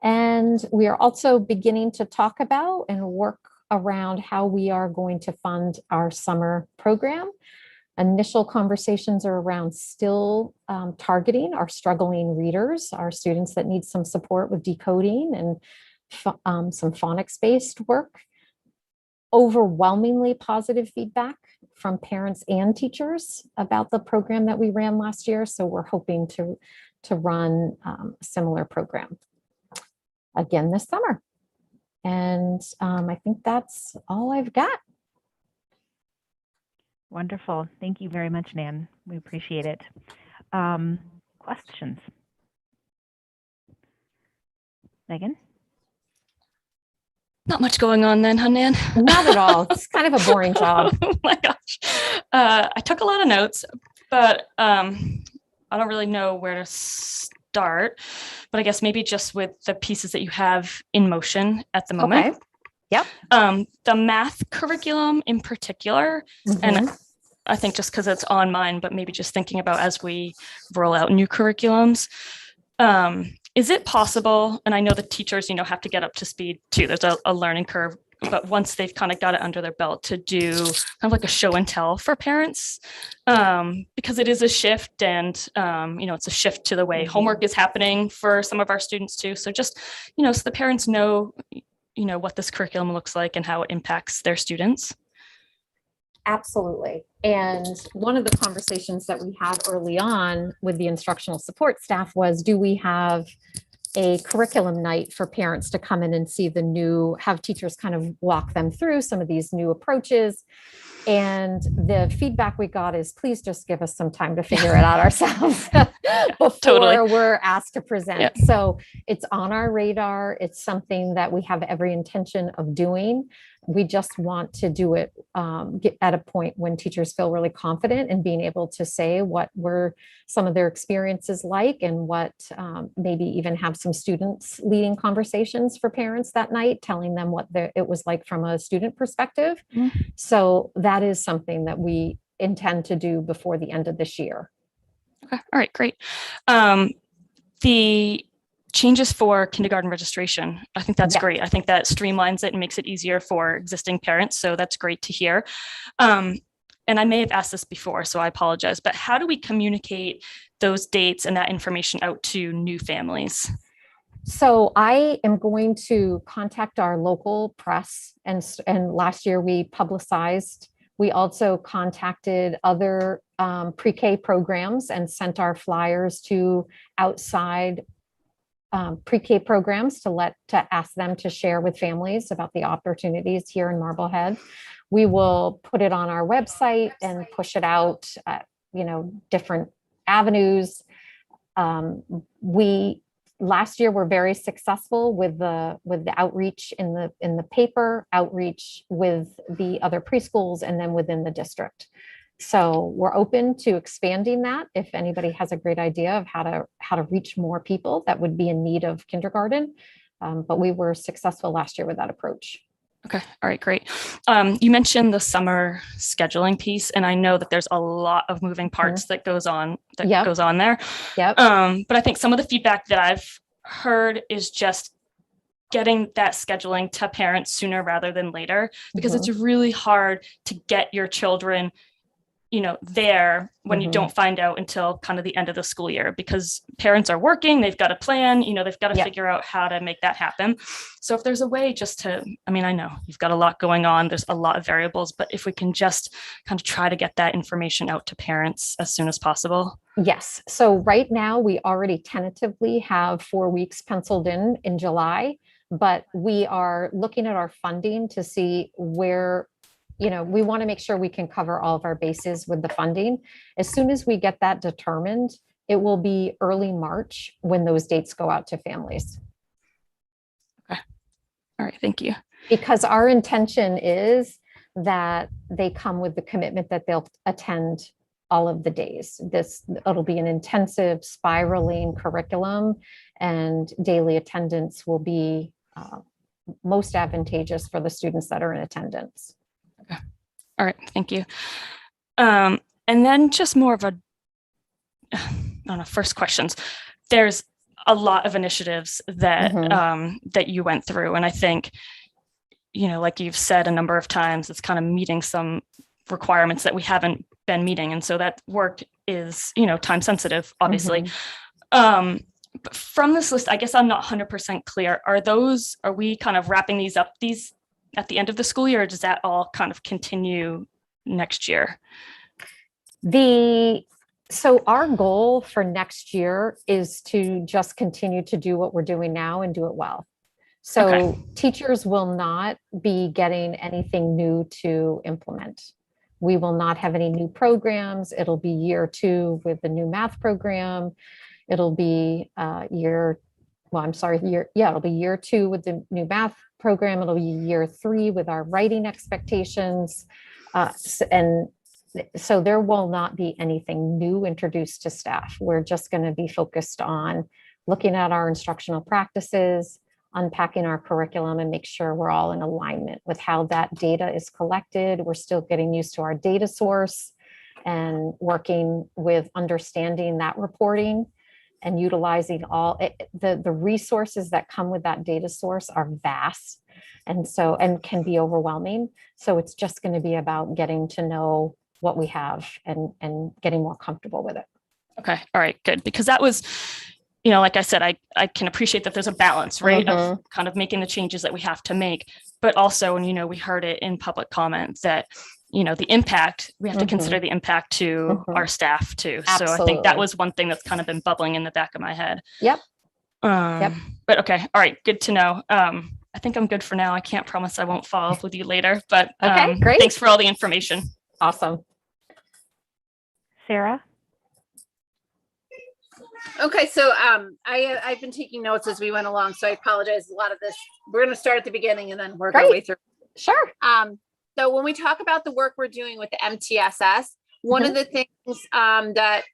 And we are also beginning to talk about and work around how we are going to fund our summer program. Initial conversations are around still targeting our struggling readers, our students that need some support with decoding and some phonics-based work. Overwhelmingly positive feedback from parents and teachers about the program that we ran last year. So we're hoping to run a similar program again this summer. And I think that's all I've got. Wonderful. Thank you very much, Nan. We appreciate it. Questions? Megan? Not much going on then, huh, Nan? Not at all. It's kind of a boring job. Oh my gosh. I took a lot of notes, but I don't really know where to start. But I guess maybe just with the pieces that you have in motion at the moment. Okay. Yep. The math curriculum in particular, and I think just because it's on mine, but maybe just thinking about as we roll out new curriculums. Is it possible, and I know the teachers, have to get up to speed too, there's a learning curve, but once they've kind of got it under their belt, to do kind of like a show and tell for parents, because it is a shift, and it's a shift to the way homework is happening for some of our students too. So just, so the parents know, what this curriculum looks like and how it impacts their students. Absolutely. And one of the conversations that we had early on with the instructional support staff was, do we have a curriculum night for parents to come in and see have teachers kind of walk them through some of these new approaches? And the feedback we got is, please just give us some time to figure it out ourselves before we're asked to present. Yeah. So it's on our radar. It's something that we have every intention of doing. We just want to do it get at a point when teachers feel really confident in being able to say what were some of their experiences like, and what maybe even have some students leading conversations for parents that night, telling them what it was like from a student perspective. Mm-hmm. So that is something that we intend to do before the end of this year. Okay. All right, great. The changes for kindergarten registration, I think that's great. I think that streamlines it and makes it easier for existing parents. So that's great to hear. And I may have asked this before, so I apologize, but how do we communicate those dates and that information out to new families? So I am going to contact our local press, and last year we publicized. We also contacted other pre-K programs and sent our flyers to outside pre-K programs to ask them to share with families about the opportunities here in Marblehead. We will put it on our website and push it out at, different avenues. Last year were very successful with the outreach in the paper, outreach with the other preschools, and then within the district. So we're open to expanding that. If anybody has a great idea of how to reach more people that would be in need of kindergarten, but we were successful last year with that approach. Okay. All right, great. You mentioned the summer scheduling piece, and I know that there's a lot of moving parts that goes on there. Yep. But I think some of the feedback that I've heard is just getting that scheduling to parents sooner rather than later, because it's really hard to get your children there when you don't find out until kind of the end of the school year, because parents are working, they've got a plan, they've got to figure out how to make that happen. So if there's a way just to, I know you've got a lot going on, there's a lot of variables, but if we can just kind of try to get that information out to parents as soon as possible. Yes. So right now we already tentatively have 4 weeks penciled in July, but we are looking at our funding to see where we want to make sure we can cover all of our bases with the funding. As soon as we get that determined, it will be early March when those dates go out to families. Okay. All right. Thank you. Because our intention is that they come with the commitment that they'll attend all of the days. It'll be an intensive spiraling curriculum, and daily attendance will be most advantageous for the students that are in attendance. Okay. All right, thank you. And then just more of a, I don't know, first questions. There's a lot of initiatives that that you went through, and I think, you know, like you've said a number of times, it's kind of meeting some requirements that we haven't been meeting, and so that work is, you know, time sensitive, obviously. But from this list, I guess I'm not 100% clear. Are we kind of wrapping these up at the end of the school year, or does that all kind of continue next year? So our goal for next year is to just continue to do what we're doing now and do it well. So teachers will not be getting anything new to implement. We will not have any new programs. It'll be year 2 with the new math program. It'll be year 2 with the new math program. It'll be year 3 with our writing expectations. And so there will not be anything new introduced to staff. We're just going to be focused on looking at our instructional practices, unpacking our curriculum, and make sure we're all in alignment with how that data is collected. We're still getting used to our data source and working with understanding that reporting and utilizing all the resources that come with that data source are vast and can be overwhelming. So it's just going to be about getting to know what we have and getting more comfortable with it. Okay. All right, good. Because that was, you know, like I said, I can appreciate that there's a balance, right? Of kind of making the changes that we have to make, but also, and, you know, we heard it in public comment that, you know, the impact, we have to consider the impact to our staff too. Absolutely. So I think that was one thing that's kind of been bubbling in the back of my head. Yep. But okay. All right. Good to know. I think I'm good for now. I can't promise I won't follow up with you later, but okay, great. Thanks for all the information. Awesome. Sarah? Okay, so I've been taking notes as we went along, so I apologize. A lot of this, we're going to start at the beginning and then work our way through. Sure. So when we talk about the work we're doing with the MTSS, one of the things that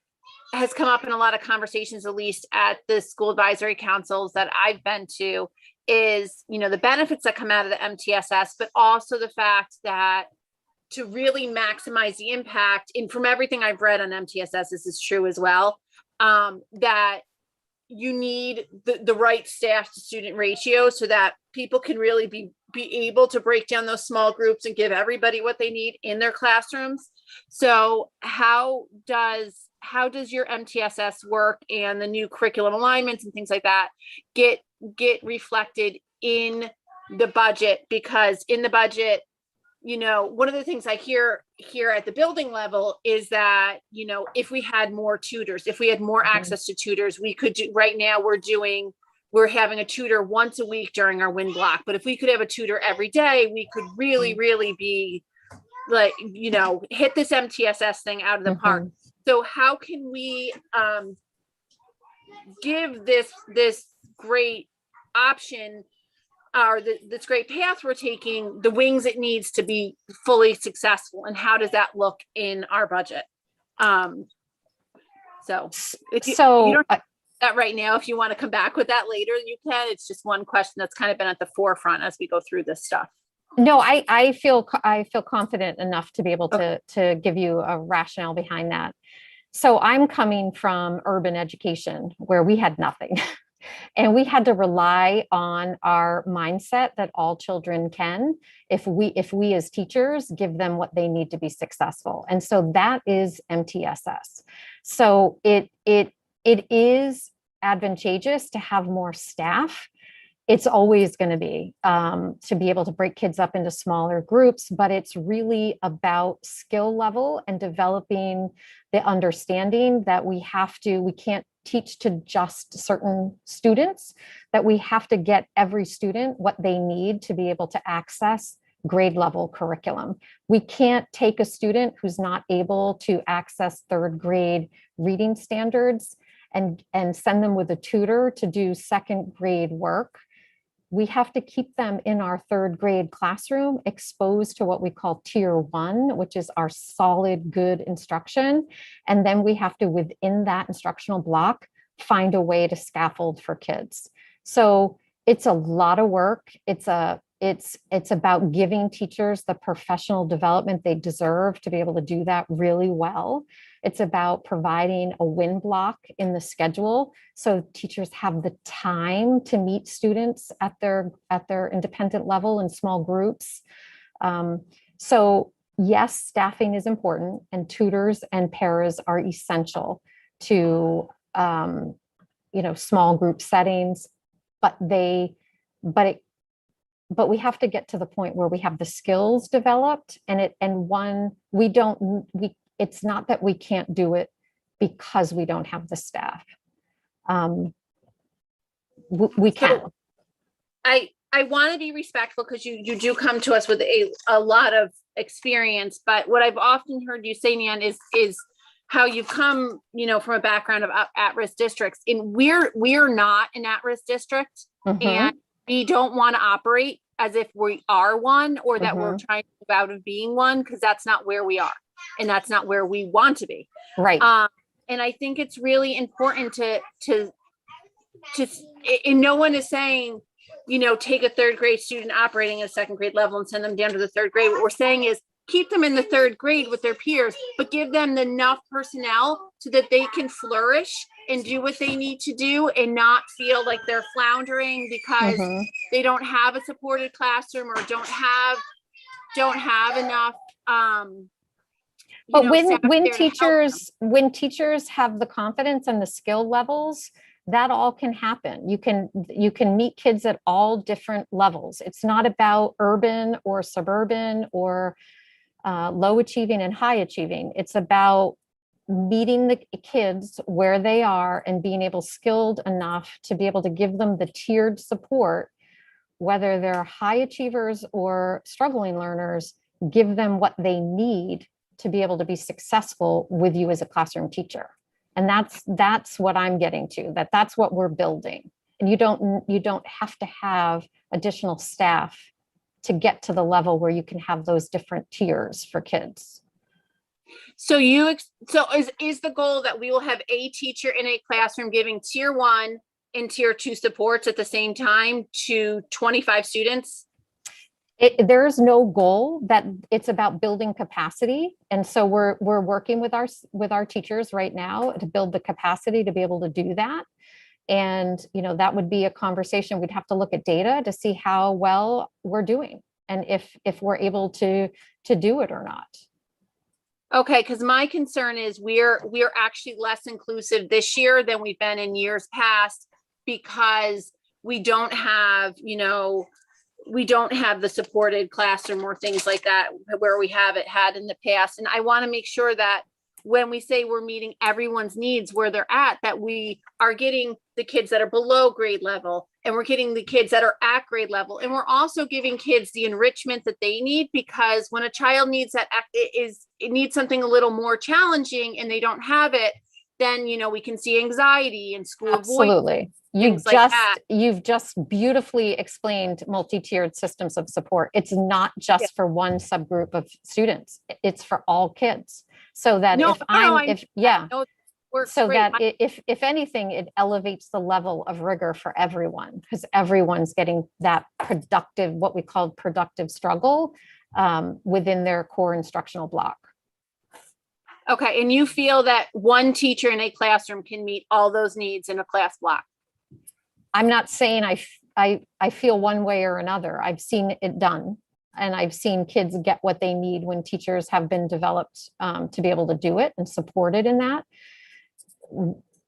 has come up in a lot of conversations, at least at the school advisory councils that I've been to, is, you know, the benefits that come out of the MTSS, but also the fact that to really maximize the impact, and from everything I've read on MTSS, this is true as well, that you need the right staff to student ratio so that people can really be able to break down those small groups and give everybody what they need in their classrooms. So how does your MTSS work and the new curriculum alignments and things like that get reflected in the budget? Because in the budget, you know, one of the things I hear here at the building level is that, you know, if we had more tutors, if we had more access to tutors, we could do, right now we're having a tutor once a week during our WIN block. But if we could have a tutor every day, we could really, really be like, you know, hit this MTSS thing out of the park. So how can we give this great option, or this great path we're taking, the wings it needs to be fully successful, and how does that look in our budget? So if you don't have that right now, if you want to come back with that later, you can. It's just one question that's kind of been at the forefront as we go through this stuff. No, I feel confident enough to be able to give you a rationale behind that. So I'm coming from urban education where we had nothing. And we had to rely on our mindset that all children can, if we as teachers give them what they need to be successful. And so that is MTSS. So it is advantageous to have more staff. It's always going to be able to break kids up into smaller groups, but it's really about skill level and developing the understanding that we can't teach to just certain students, that we have to get every student what they need to be able to access grade level curriculum. We can't take a student who's not able to access 3rd grade reading standards and send them with a tutor to do 2nd grade work we have to keep them in our third grade classroom exposed to what we call tier 1, which is our solid, good instruction. And then we have to, within that instructional block, find a way to scaffold for kids. So it's a lot of work. It's about giving teachers the professional development they deserve to be able to do that really well. It's about providing a win block in the schedule so teachers have the time to meet students at their independent level in small groups. So yes, staffing is important, and tutors and paras are essential to small group settings, but we have to get to the point where we have the skills developed, it's not that we can't do it because we don't have the staff. We can. So I want to be respectful because you do come to us with a lot of experience, but what I've often heard you say, Nan, is how you've come, from a background of at-risk districts, and we're not an at-risk district, and we don't want to operate as if we are one, or that we're trying to move out of being one, because that's not where we are, and that's not where we want to be. Right. And I think it's really important to, and no one is saying, take a third grade student operating at a second grade level and send them down to the third grade. What we're saying is keep them in the third grade with their peers, but give them enough personnel so that they can flourish and do what they need to do and not feel like they're floundering because they don't have a supported classroom or don't have enough but when teachers have the confidence and the skill levels, that all can happen. You can meet kids at all different levels. It's not about urban or suburban or low achieving and high achieving. It's about meeting the kids where they are and being skilled enough to be able to give them the tiered support, whether they're high achievers or struggling learners, give them what they need to be able to be successful with you as a classroom teacher. And that's what I'm getting to, that's what we're building. And you don't have to have additional staff to get to the level where you can have those different tiers for kids. So is the goal that we will have a teacher in a classroom giving tier 1 and tier 2 supports at the same time to 25 students? There's no goal, that it's about building capacity. And so we're working with our teachers right now to build the capacity to be able to do that. And, that would be a conversation. We'd have to look at data to see how well we're doing and if we're able to do it or not. Okay, because my concern is we're actually less inclusive this year than we've been in years past because we don't have, the supported classroom or things like that where we had in the past. And I want to make sure that when we say we're meeting everyone's needs where they're at, that we are getting the kids that are below grade level and we're getting the kids that are at grade level. And we're also giving kids the enrichment that they need, because when a child needs it needs something a little more challenging and they don't have it, then, we can see anxiety and school Absolutely. You've just beautifully explained multi-tiered systems of support. It's not just for one subgroup of students. It's for all kids. So that if anything, it elevates the level of rigor for everyone, because everyone's getting that productive, what we call productive struggle within their core instructional block. Okay, and you feel that one teacher in a classroom can meet all those needs in a class block? I'm not saying I feel one way or another. I've seen it done, and I've seen kids get what they need when teachers have been developed to be able to do it and supported in that.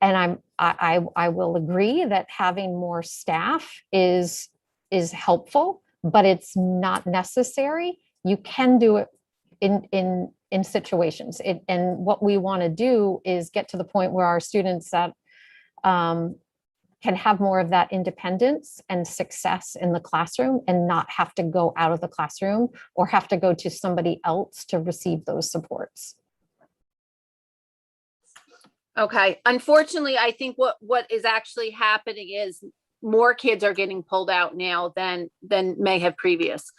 And I will agree that having more staff is helpful, but it's not necessary. You can do it in situations. And what we want to do is get to the point where our students that can have more of that independence and success in the classroom and not have to go out of the classroom or have to go to somebody else to receive those supports. Okay. Unfortunately, I think what is actually happening is more kids are getting pulled out now than may have previous.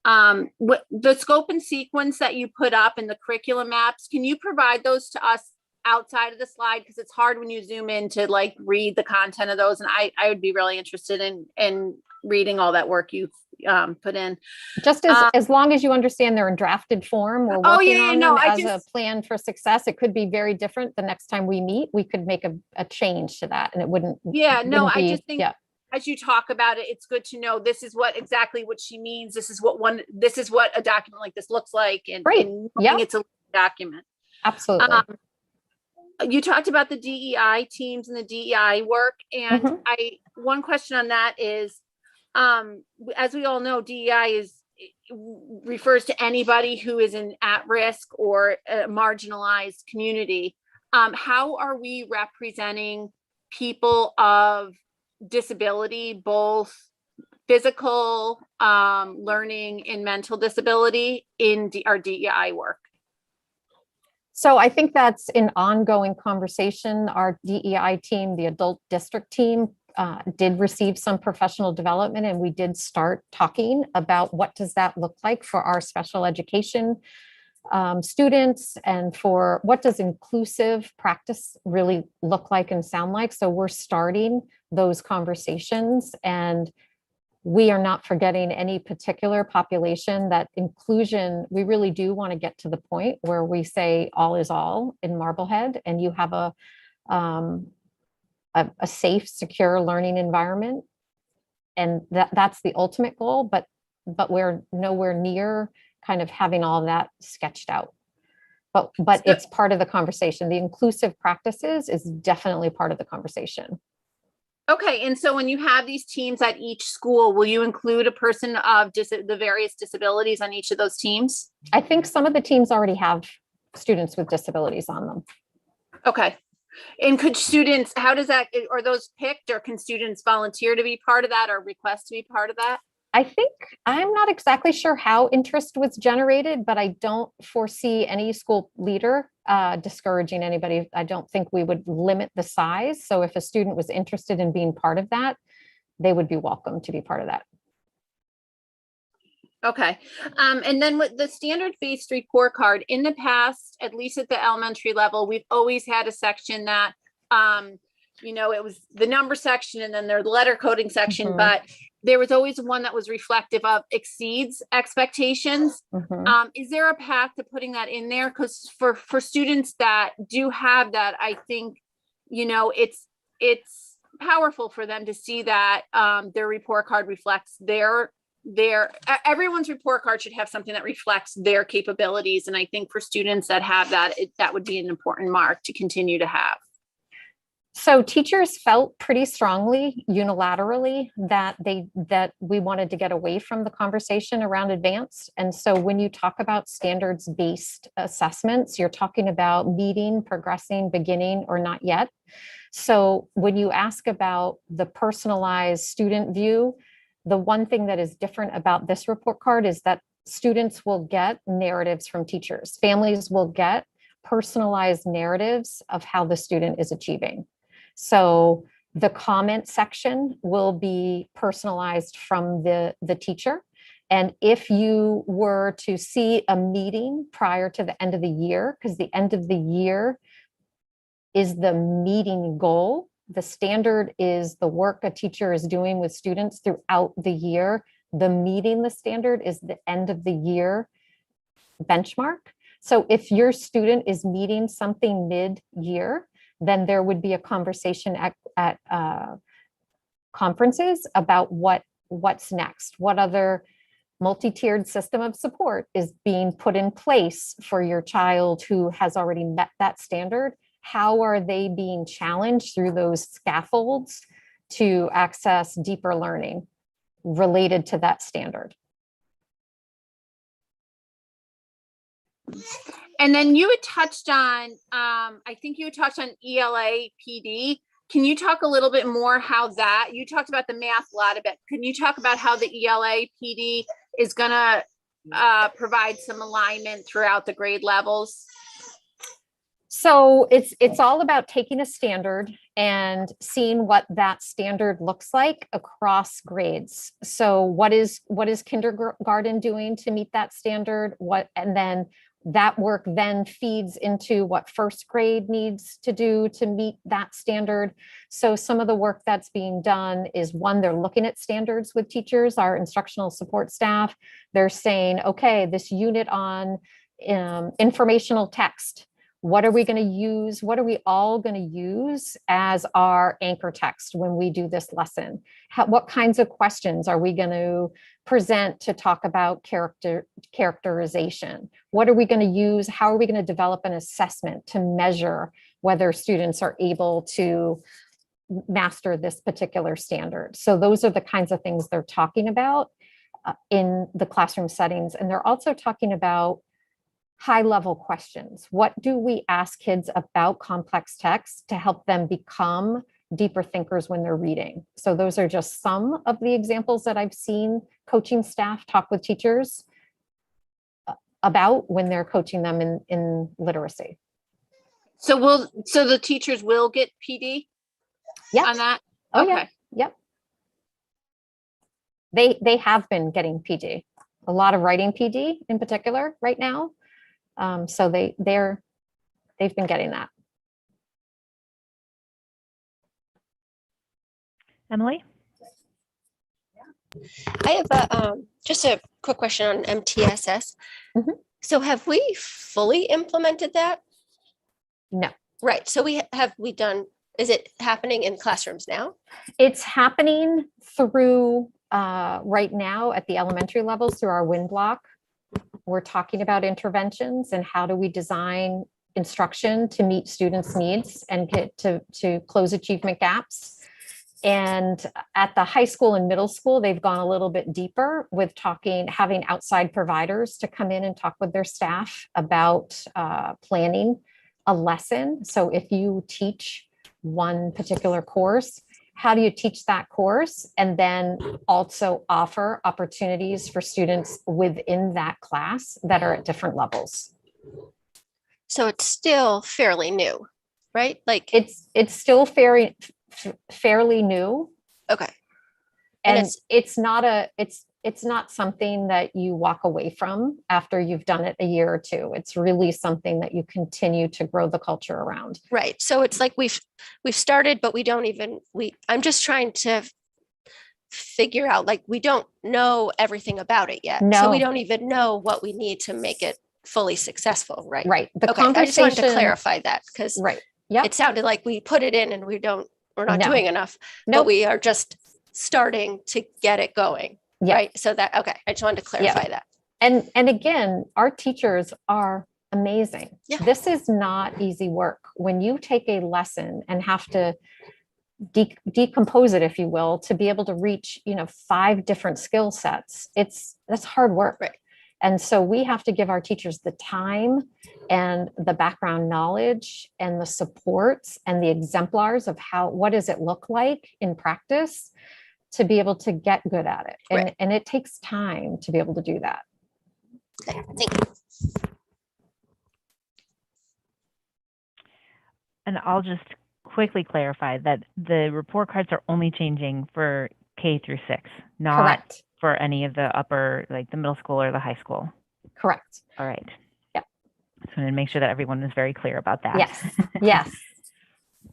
The scope and sequence that you put up in the curriculum maps, can you provide those to us outside of the slide? Because it's hard when you zoom in to like read the content of those. And I would be really interested in reading all that work you've put in. Just as long as you understand they're in drafted form, we're working on them as a plan for success. It could be very different the next time we meet. We could make a change to that, and it wouldn't. I just think as you talk about it, it's good to know this is exactly what she means. This is what a document like this looks like, and it's a document. Absolutely. You talked about the DEI teams and the DEI work, and one question on that is, as we all know, DEI refers to anybody who is in at risk or a marginalized community. How are we representing people of disability, both physical, learning, and mental disability in our DEI work? So I think that's an ongoing conversation. Our DEI team, the adult district team, did receive some professional development, and we did start talking about what does that look like for our special education students, and for what does inclusive practice really look like and sound like. So we're starting those conversations, and we are not forgetting any particular population. That inclusion, we really do want to get to the point where we say all is all in Marblehead, and you have a safe, secure learning environment. And that's the ultimate goal, but we're nowhere near kind of having all that sketched out. But it's part of the conversation. The inclusive practices is definitely part of the conversation. Okay, and so when you have these teams at each school, will you include a person of the various disabilities on each of those teams? I think some of the teams already have students with disabilities on them. Okay. And could students, how does that, are those picked, or can students volunteer to be part of that or request to be part of that? I think, I'm not exactly sure how interest was generated, but I don't foresee any school leader discouraging anybody. I don't think we would limit the size. So if a student was interested in being part of that, they would be welcome to be part of that. Okay. And then with the standard-based report card, in the past, at least at the elementary level, we've always had a section that, it was the number section and then their letter coding section, but there was always one that was reflective of exceeds expectations. Is there a path to putting that in there? Because for students that do have that, I think, it's powerful for them to see that their report card reflects everyone's report card should have something that reflects their capabilities. And I think for students that have that, that would be an important mark to continue to have. So teachers felt pretty strongly unilaterally that we wanted to get away from the conversation around advanced. And so when you talk about standards-based assessments, you're talking about meeting, progressing, beginning, or not yet. So when you ask about the personalized student view, the one thing that is different about this report card is that students will get narratives from teachers. Families will get personalized narratives of how the student is achieving. So the comment section will be personalized from the teacher. And if you were to see a meeting prior to the end of the year, because the end of the year is the meeting goal, the standard is the work a teacher is doing with students throughout the year. The meeting the standard is the end of the year benchmark. So if your student is meeting something mid-year, then there would be a conversation at conferences about what's next, what other multi-tiered system of support is being put in place for your child who has already met that standard. How are they being challenged through those scaffolds to access deeper learning related to that standard? And then you had touched on, I think you had touched on ELA PD. Can you talk a little bit more how that, you talked about the math a lot of it. Can you talk about how the ELA PD is gonna provide some alignment throughout the grade levels? So it's all about taking a standard and seeing what that standard looks like across grades. So what is kindergarten doing to meet that standard? And then that work then feeds into what first grade needs to do to meet that standard. So some of the work that's being done is, one, they're looking at standards with teachers, our instructional support staff. They're saying, okay, this unit on informational text, what are we going to use? What are we all going to use as our anchor text when we do this lesson? What kinds of questions are we going to present to talk about characterization? What are we going to use? How are we going to develop an assessment to measure whether students are able to master this particular standard? So those are the kinds of things they're talking about in the classroom settings. And they're also talking about high-level questions. What do we ask kids about complex text to help them become deeper thinkers when they're reading? So those are just some of the examples that I've seen coaching staff talk with teachers about when they're coaching them in literacy. So the teachers will get PD on that? Oh, okay. Yeah. Yep. They have been getting PD, a lot of writing PD in particular right now. So they've been getting that. Emily? I have just a quick question on MTSS. Mhm. So have we fully implemented that? No. Right. So we done, is it happening in classrooms now? It's happening through right now at the elementary levels through our WIN block. We're talking about interventions and how do we design instruction to meet students' needs and get to close achievement gaps. And at the high school and middle school, they've gone a little bit deeper with having outside providers to come in and talk with their staff about planning a lesson. So if you teach one particular course, how do you teach that course and then also offer opportunities for students within that class that are at different levels? So it's still fairly new, right? Like It's still fairly new. Okay. And it's not something that you walk away from after you've done it a year or two. It's really something that you continue to grow the culture around. Right. So it's like we've started, but I'm just trying to figure out, like, we don't know everything about it yet. No. So we don't even know what we need to make it fully successful. Right. Right. The Okay. I just wanted to conversation- clarify that because Right. Yep. it sounded like we put it in and we're not No. doing enough, Nope. but we are just starting to get it going. Yeah. Right. So I just wanted to clarify that. And again, our teachers are amazing. Yeah. This is not easy work. When you take a lesson and have to decompose it, if you will, to be able to reach, 5 different skill sets, that's hard work. Right. And so we have to give our teachers the time and the background knowledge and the supports and the exemplars of what does it look like in practice to be able to get good at it. Right. And it takes time to be able to do that. Okay. Thank you. And I'll just quickly clarify that the report cards are only changing for K through 6, not Correct. for any of the upper, like the middle school or the high school. Correct. All right. Yep. Just wanted to make sure that everyone is very clear about that. Yes. Yes.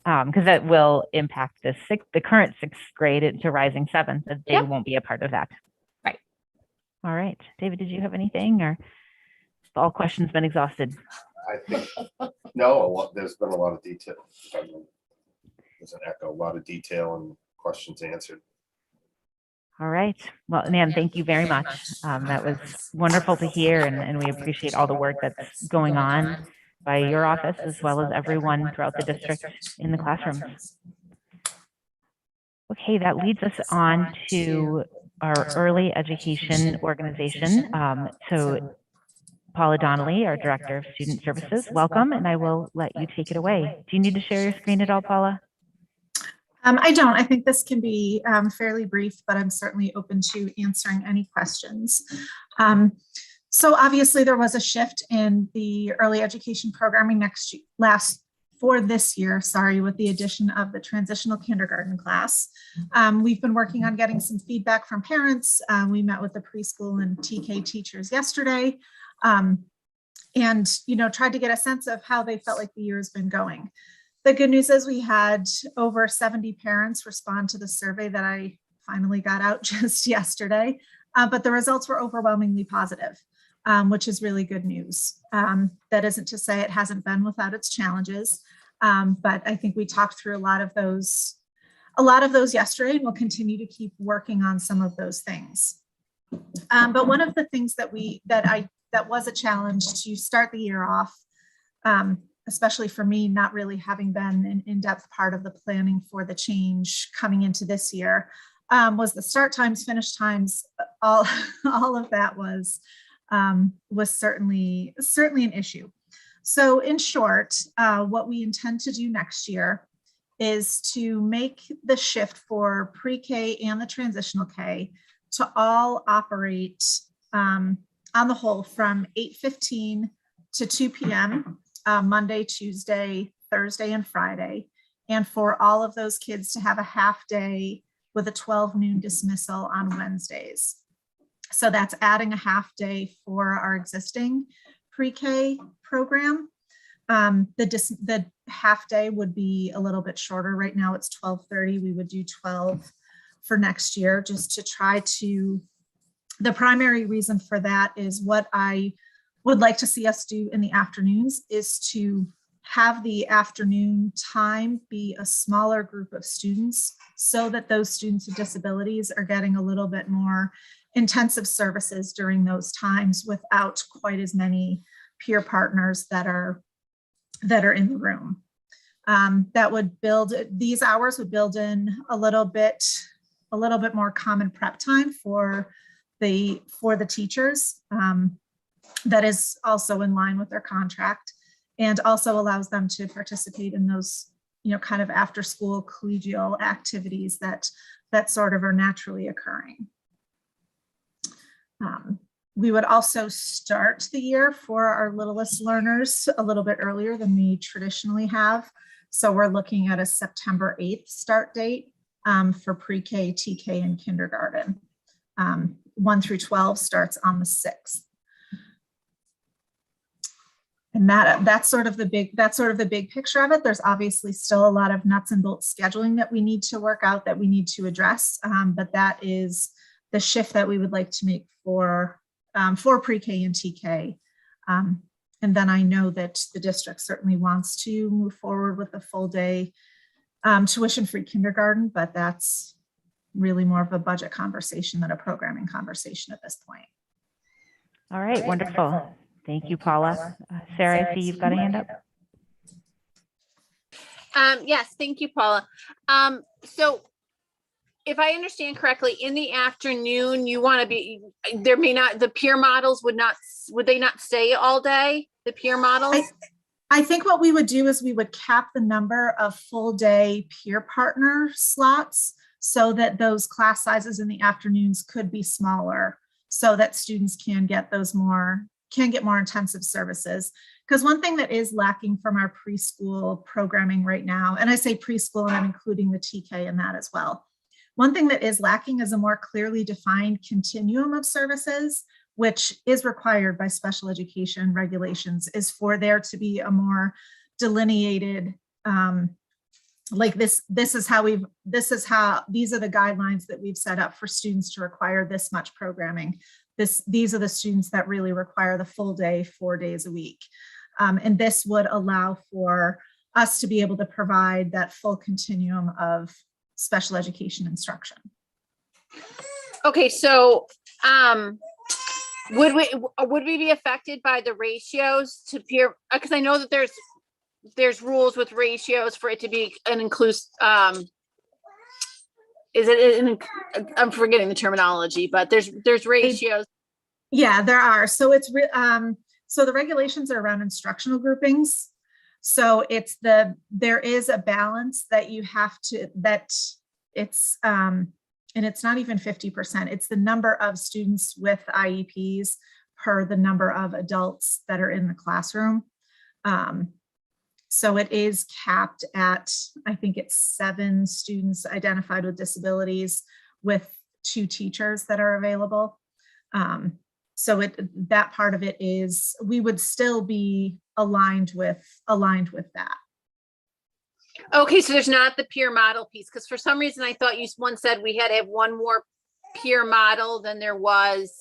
Because that will impact the current 6th grade into rising 7th. That they Yep. won't be a part of that. Right. All right. David, did you have anything, or have all questions been exhausted? I think, no, there's been a lot of detail. There's an echo, a lot of detail and questions answered. All right. Well, Nan, thank you very much. That was wonderful to hear, and we appreciate all the work that's going on by your office as well as everyone throughout the district in the classrooms. Okay, that leads us on to our early education organization. So Paula Donnelly, our Director of Student Services, welcome, and I will let you take it away. Do you need to share your screen at all, Paula? I don't. I think this can be fairly brief, but I'm certainly open to answering any questions. So obviously there was a shift in the early education programming for this year, with the addition of the transitional kindergarten class. We've been working on getting some feedback from parents. We met with the preschool and TK teachers yesterday, and tried to get a sense of how they felt like the year has been going. The good news is we had over 70 parents respond to the survey that I finally got out just yesterday, but the results were overwhelmingly positive, which is really good news. That isn't to say it hasn't been without its challenges, but I think we talked through a lot of those yesterday, and we'll continue to keep working on some of those things. But one of the things that was a challenge to start the year off, especially for me, not really having been an in-depth part of the planning for the change coming into this year, was the start times, finish times. All of that was certainly an issue. So in short, what we intend to do next year is to make the shift for pre-K and the transitional K to all operate on the whole from 8:15 to 2 p.m. Monday, Tuesday, Thursday, and Friday, and for all of those kids to have a half day with a 12 noon dismissal on Wednesdays. So that's adding a half day for our existing pre-K program. The half day would be a little bit shorter. Right now it's 12:30. We would do 12 for next year, just to try to, the primary reason for that is what I would like to see us do in the afternoons is to have the afternoon time be a smaller group of students so that those students with disabilities are getting a little bit more intensive services during those times without quite as many peer partners that are in the room. That would build, these hours would build in a little bit more common prep time for the teachers. That is also in line with their contract, and also allows them to participate in those, kind of after school collegial activities that sort of are naturally occurring. We would also start the year for our littlest learners a little bit earlier than we traditionally have. So we're looking at a September 8th start date for pre-K, TK, and kindergarten. 1 through 12 starts on the 6th. And that's sort of the big picture of it. There's obviously still a lot of nuts and bolts scheduling that we need to work out, that we need to address, but that is the shift that we would like to make for pre-K and TK. And then I know that the district certainly wants to move forward with a full day tuition-free kindergarten, but that's really more of a budget conversation than a programming conversation at this point. All right, wonderful. Thank you, Paula. Sarah, I see you've got a hand up. Yes, thank you, Paula. So if I understand correctly, in the afternoon, you want to be, the peer models would they not stay all day, the peer models? I think what we would do is we would cap the number of full day peer partner slots so that those class sizes in the afternoons could be smaller, so that students can get more intensive services. Because one thing that is lacking from our preschool programming right now, and I say preschool and I'm including the TK in that as well. One thing that is lacking is a more clearly defined continuum of services, which is required by special education regulations, is for there to be a more delineated, like these are the guidelines that we've set up for students to require this much programming. These are the students that really require the full day, 4 days a week. And this would allow for us to be able to provide that full continuum of special education instruction. Okay, so would we be affected by the ratios to peer? Because I know that there's rules with ratios for it to be an inclusive. I'm forgetting the terminology, but there's ratios. Yeah, there are. So it's so the regulations are around instructional groupings. So there is a balance that you have to, and it's not even 50%. It's the number of students with IEPs per the number of adults that are in the classroom. So it is capped at, I think it's 7 students identified with disabilities with 2 teachers that are available. So that part of it is, we would still be aligned with that. Okay, so there's not the peer model piece, because for some reason I thought you once said we had to have one more peer model than there was.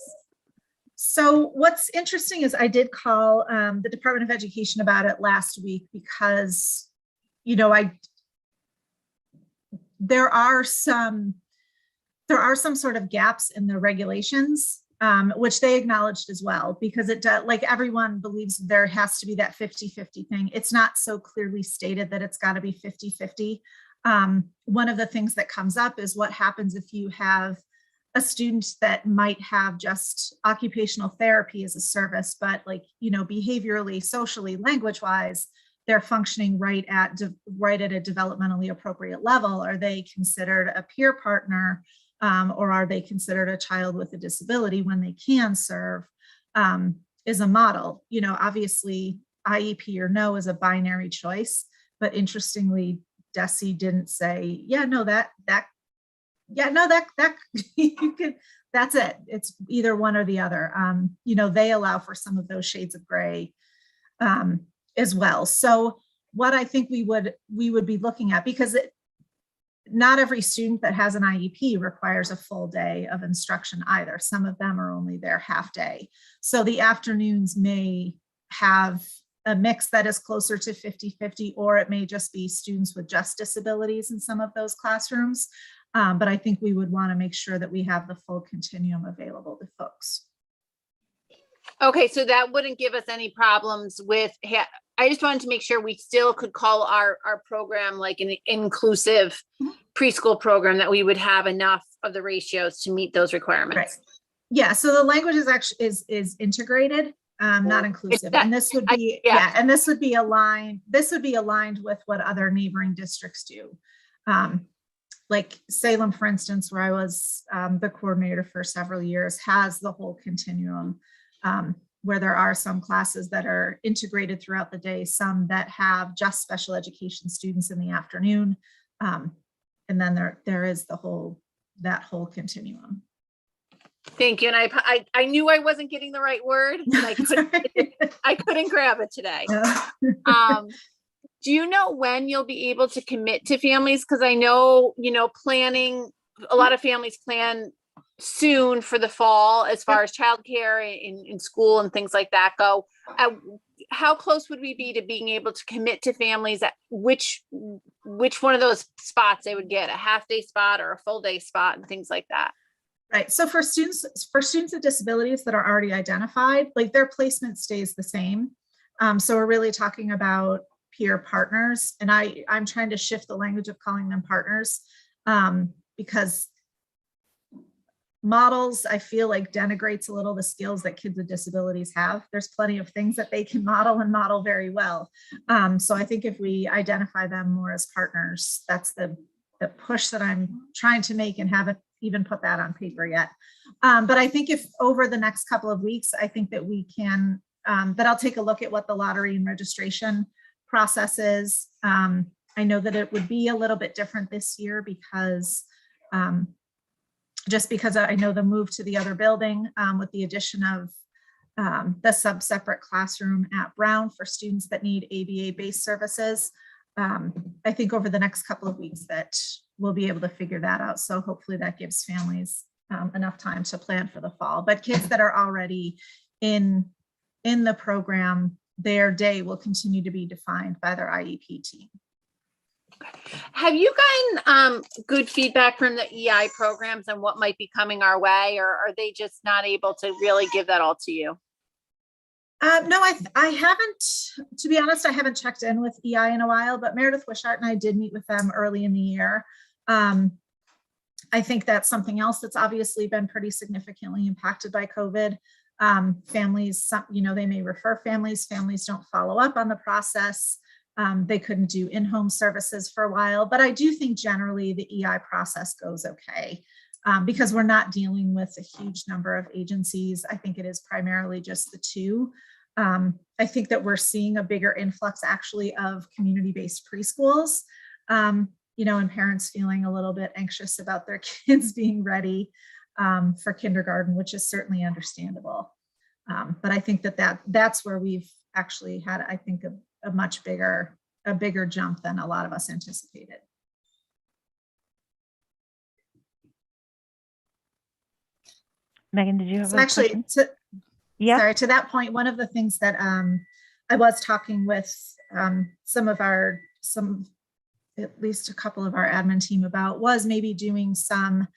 So what's interesting is I did call the Department of Education about it last week, because, you know, there are some sort of gaps in the regulations, which they acknowledged as well, because like everyone believes there has to be that 50-50 thing. It's not so clearly stated that it's got to be 50-50. One of the things that comes up is what happens if you have a student that might have just occupational therapy as a service, but like, you know, behaviorally, socially, language-wise, they're functioning right at a developmentally appropriate level. Are they considered a peer partner, or are they considered a child with a disability when they can serve, is a model? You know, obviously IEP or no is a binary choice, but interestingly, DESE didn't say, yeah, no, that you could, that's it. It's either one or the other. You know, they allow for some of those shades of gray as well. So what I think we would be looking at, because not every student that has an IEP requires a full day of instruction either. Some of them are only there half day. So the afternoons may have a mix that is closer to 50-50, or it may just be students with just disabilities in some of those classrooms. But I think we would want to make sure that we have the full continuum available to folks. Okay, so that wouldn't give us any problems with, I just wanted to make sure we still could call our program like an inclusive preschool program, that we would have enough of the ratios to meet those requirements. Right. Yeah, so the language is actually is integrated, not inclusive. And this would be, and this would be aligned with what other neighboring districts do. Like Salem, for instance, where I was the coordinator for several years, has the whole continuum, where there are some classes that are integrated throughout the day, some that have just special education students in the afternoon. And then there is that whole continuum. Thank you. And I knew I wasn't getting the right word, and I couldn't grab it today. Do you know when you'll be able to commit to families? Because I know, you know, planning, a lot of families plan soon for the fall as far as childcare in school and things like that go. How close would we be to being able to commit to families at which one of those spots they would get, a half-day spot or a full-day spot and things like that? Right. So for students with disabilities that are already identified, like their placement stays the same. So we're really talking about peer partners, and I'm trying to shift the language of calling them partners, because models, I feel like, denigrates a little the skills that kids with disabilities have. There's plenty of things that they can model and model very well. So I think if we identify them more as partners, that's the push that I'm trying to make, and haven't even put that on paper yet. But I think if over the next couple of weeks, I think that we can, that I'll take a look at what the lottery and registration process is. I know that it would be a little bit different this year because just because I know the move to the other building with the addition of the separate classroom at Brown for students that need ABA-based services. I think over the next couple of weeks that we'll be able to figure that out. So hopefully that gives families enough time to plan for the fall. But kids that are already in the program, their day will continue to be defined by their IEP team. Have you gotten good feedback from the EI programs and what might be coming our way, or are they just not able to really give that all to you? No, I haven't, to be honest, I haven't checked in with EI in a while, but Meredith Wishart and I did meet with them early in the year. I think that's something else that's obviously been pretty significantly impacted by COVID. Families, you know, they may refer families don't follow up on the process. They couldn't do in-home services for a while, but I do think generally the EI process goes okay. because we're not dealing with a huge number of agencies. I think it is primarily just the two. I think that we're seeing a bigger influx actually of community-based preschools, and parents feeling a little bit anxious about their kids being ready for kindergarten, which is certainly understandable. But I think that's where we've actually had, I think, a much bigger jump than a lot of us anticipated. Megan, did you have So a actually, question? Sorry, to that point, one of the things that I was talking with at least a couple of our admin team about was maybe doing some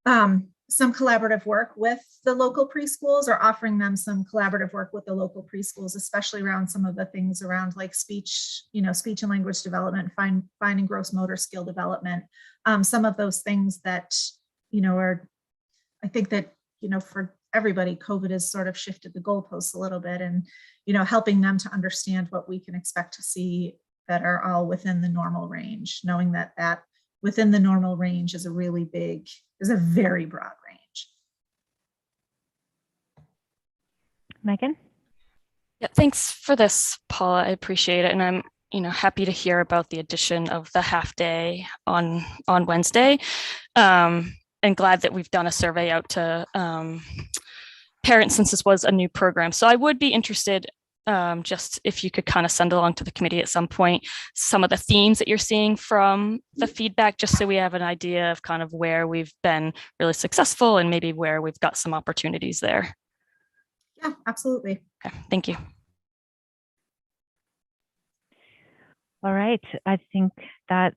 collaborative work with the local preschools, or offering them some collaborative work with the local preschools, especially around some of the things around like speech and language development, fine and gross motor skill development. Some of those things that, I think that, for everybody, COVID has sort of shifted the goalposts a little bit, and, helping them to understand what we can expect to see that are all within the normal range, knowing that within the normal range is a very broad range. Megan? Yeah, thanks for this, Paula. I appreciate it. And I'm, happy to hear about the addition of the half day on Wednesday. And glad that we've done a survey out to parents, since this was a new program. So I would be interested, just if you could kind of send along to the committee at some point some of the themes that you're seeing from the feedback, just so we have an idea of kind of where we've been really successful and maybe where we've got some opportunities there. Yeah, absolutely. Okay, thank you. All right. I think that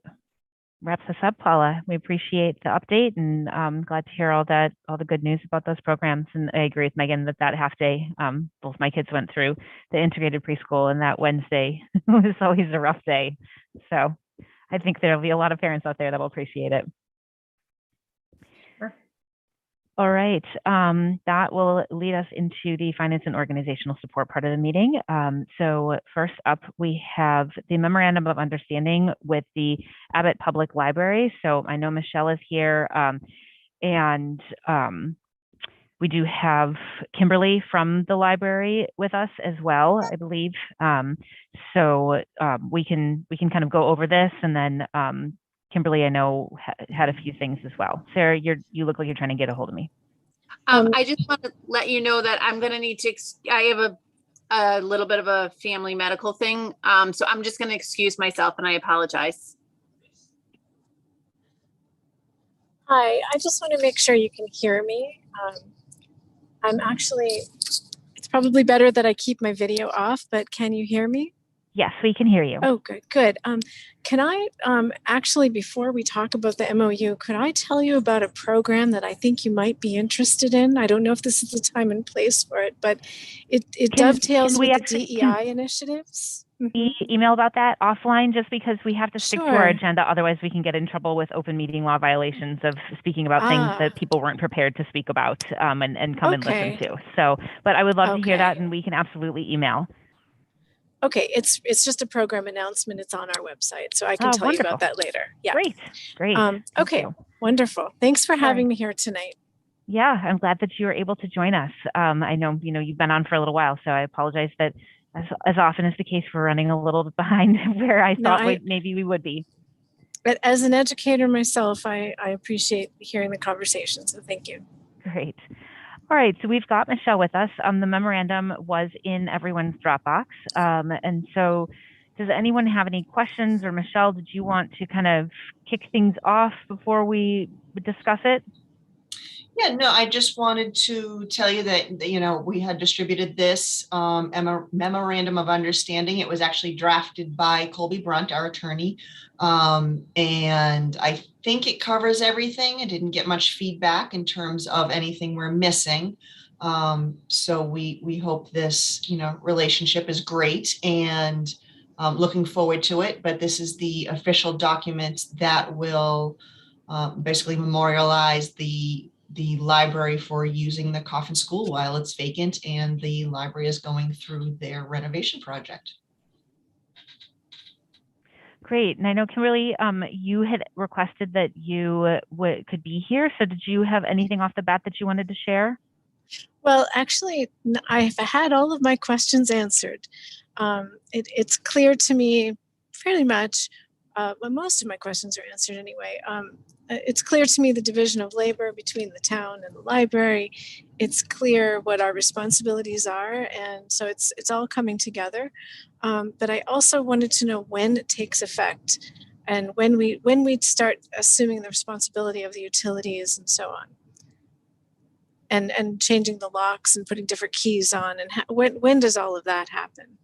wraps us up, Paula. We appreciate the update, and glad to hear all the good news about those programs. And I agree with Megan that half day, both my kids went through the integrated preschool, and that Wednesday was always a rough day. So I think there'll be a lot of parents out there that will appreciate it. Sure. All right. That will lead us into the finance and organizational support part of the meeting. So first up, we have the memorandum of understanding with the Abbott Public Library. So I know Michelle is here, and we do have Kimberly from the library with us as well, I believe. So we can kind of go over this, and then Kimberly, I know, had a few things as well. Sarah, you look like you're trying to get a hold of me. I just want to let you know that I'm going to need to, I have a little bit of a family medical thing. So I'm just going to excuse myself, and I apologize. Hi, I just want to make sure you can hear me. It's probably better that I keep my video off, but can you hear me? Yes, we can hear you. Oh, good. Can I actually, before we talk about the MOU, could I tell you about a program that I think you might be interested in? I don't know if this is the time and place for it, but it dovetails with the DEI initiatives. Email about that offline, just because we have to stick to our Sure. agenda. Otherwise, we can get in trouble with open meeting law violations of speaking about things that people weren't prepared to speak about and come and listen to. So, but I would love to hear that, and we can absolutely email. Okay, it's just a program announcement. It's on our website, so I can tell you about that later. Yeah. Great. Okay, wonderful. Thanks for having me here tonight. Yeah, I'm glad that you were able to join us. I know, you've been on for a little while, so I apologize that as often is the case, we're running a little bit behind where I thought maybe we would be. But as an educator myself, I appreciate hearing the conversation, so thank you. Great. All right, so we've got Michelle with us. The memorandum was in everyone's Dropbox. And so does anyone have any questions? Or Michelle, did you want to kind of kick things off before we discuss it? Yeah, no, I just wanted to tell you that, we had distributed this memorandum of understanding. It was actually drafted by Colby Brunt, our attorney. And I think it covers everything. I didn't get much feedback in terms of anything we're missing. So we hope this, relationship is great, and looking forward to it. But this is the official document that will basically memorialize the library for using the Coffin School while it's vacant and the library is going through their renovation project. Great. And I know, Kimberly, you had requested that you could be here. So did you have anything off the bat that you wanted to share? Well, actually, I've had all of my questions answered. It's clear to me fairly much, well, most of my questions are answered anyway. It's clear to me the division of labor between the town and the library. It's clear what our responsibilities are, and so it's all coming together. But I also wanted to know when it takes effect, and when we start assuming the responsibility of the utilities and so on, and changing the locks and putting different keys on, and when does all of that happen?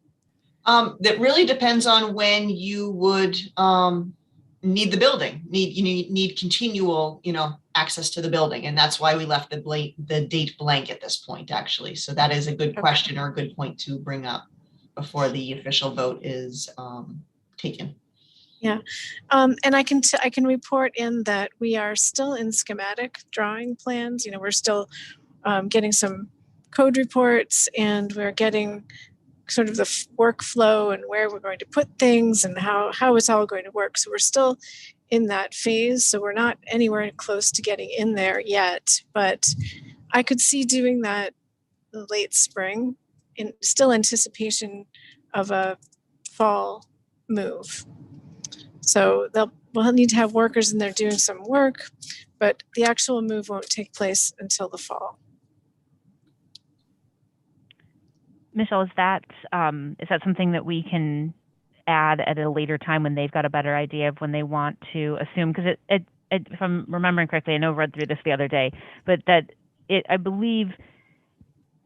That really depends on when you would need the building, need continual, access to the building. And that's why we left the date blank at this point, actually. So that is a good question or a good point to bring up before the official vote is taken. Yeah, and I can report in that we are still in schematic drawing plans. We're still getting some code reports, and we're getting sort of the workflow and where we're going to put things and how it's all going to work. So we're still in that phase. So we're not anywhere close to getting in there yet, but I could see doing that late spring in still anticipation of a fall move. So we'll need to have workers in there doing some work, but the actual move won't take place until the fall. Michelle, is that something that we can add at a later time when they've got a better idea of when they want to assume? Because if I'm remembering correctly, I know I read through this the other day, but I believe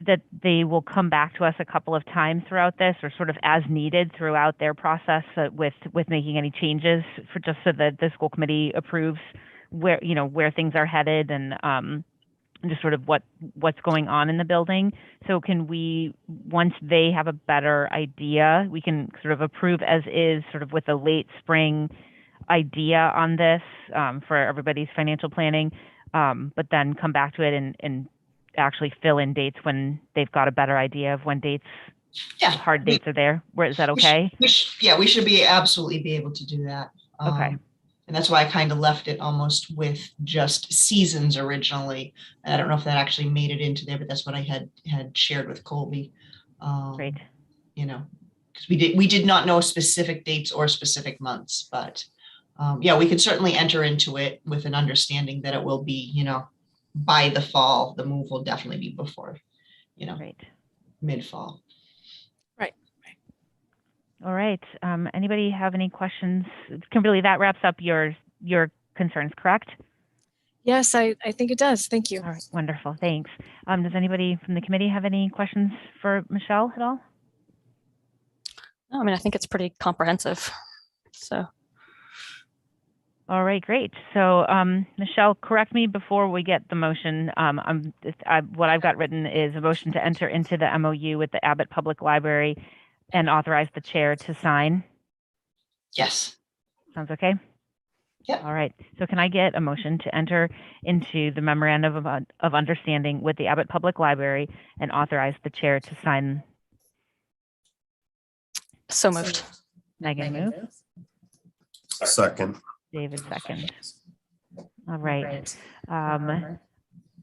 that they will come back to us a couple of times throughout this, or sort of as needed throughout their process with making any changes, for just so that the school committee approves where things are headed, and just sort of what's going on in the building. So can we, once they have a better idea, we can sort of approve as is, sort of with a late spring idea on this for everybody's financial planning, but then come back to it and actually fill in dates when they've got a better idea of when dates, hard dates are there. Is that okay? We should absolutely be able to do that. Okay. And that's why I kind of left it almost with just seasons originally. I don't know if that actually made it into there, but that's what I had shared with Colby. Great. Because we did not know specific dates or specific months, but we could certainly enter into it with an understanding that it will be, by the fall. The move will definitely be before, mid-fall. All right. Anybody have any questions? Kimberly, that wraps up your concerns, correct? Yes, I think it does. Thank you. All right. Wonderful. Thanks. Does anybody from the committee have any questions for Michelle at all? No, I mean, I think it's pretty comprehensive. So. All right, great. So Michelle, correct me before we get the motion. What I've got written is a motion to enter into the MOU with the Abbott Public Library and authorize the chair to sign. Yes. Sounds okay? Yep. All right. So can I get a motion to enter into the memorandum of understanding with the Abbott Public Library and authorize the chair to sign? So moved. Megan moves. Second. David second. All right.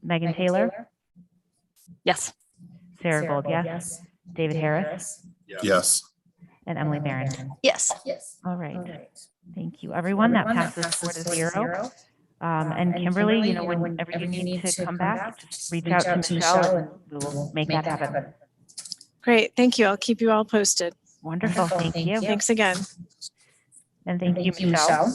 Megan Taylor? Yes. Sarah Gold, yes. David Harris? Yes. And Emily Barron? Yes. All right. Thank you, everyone. That passes 4-0. And Kimberly, whenever you need to come back, just reach out to Michelle and we will make that happen. Great. Thank you. I'll keep you all posted. Wonderful. Thank you. Thanks again. And thank you, Michelle.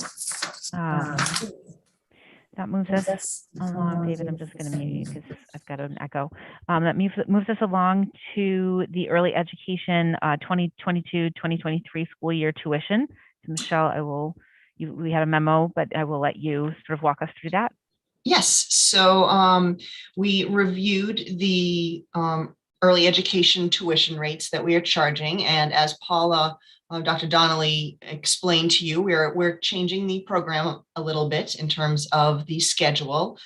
That moves us along. David, I'm just going to mute you because I've got an echo. That moves us along to the early education 2022-2023 school year tuition. So Michelle, we had a memo, but I will let you sort of walk us through that. Yes. So we reviewed the early education tuition rates that we are charging. And as Paula, Dr. Donnelly explained to you, we're changing the program a little bit in terms of the schedule.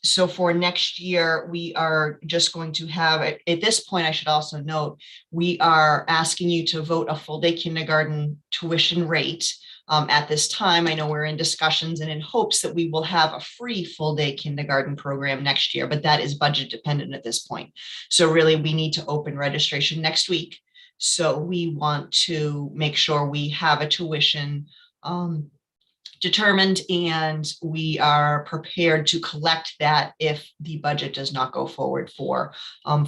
So for next year, we are just going to have, at this point, I should also note, we are asking you to vote a full day kindergarten tuition rate. At this time, I know we're in discussions and in hopes that we will have a free full day kindergarten program next year, but that is budget dependent at this point. So really, we need to open registration next week. So we want to make sure we have a tuition determined, and we are prepared to collect that if the budget does not go forward for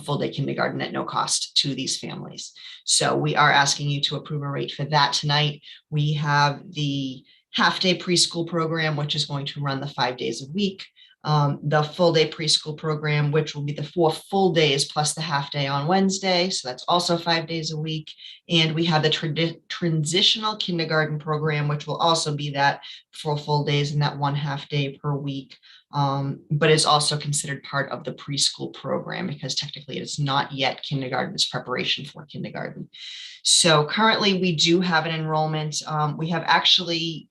full day kindergarten at no cost to these families. So we are asking you to approve a rate for that tonight. We have the half day preschool program, which is going to run the 5 days a week. The full day preschool program, which will be the 4 full days plus the half day on Wednesday. So that's also 5 days a week. And we have the transitional kindergarten program, which will also be that 4 full days and that 1 half day per week. But is also considered part of the preschool program because technically it is not yet kindergarten, it's preparation for kindergarten. So currently we do have an enrollment. We have actually,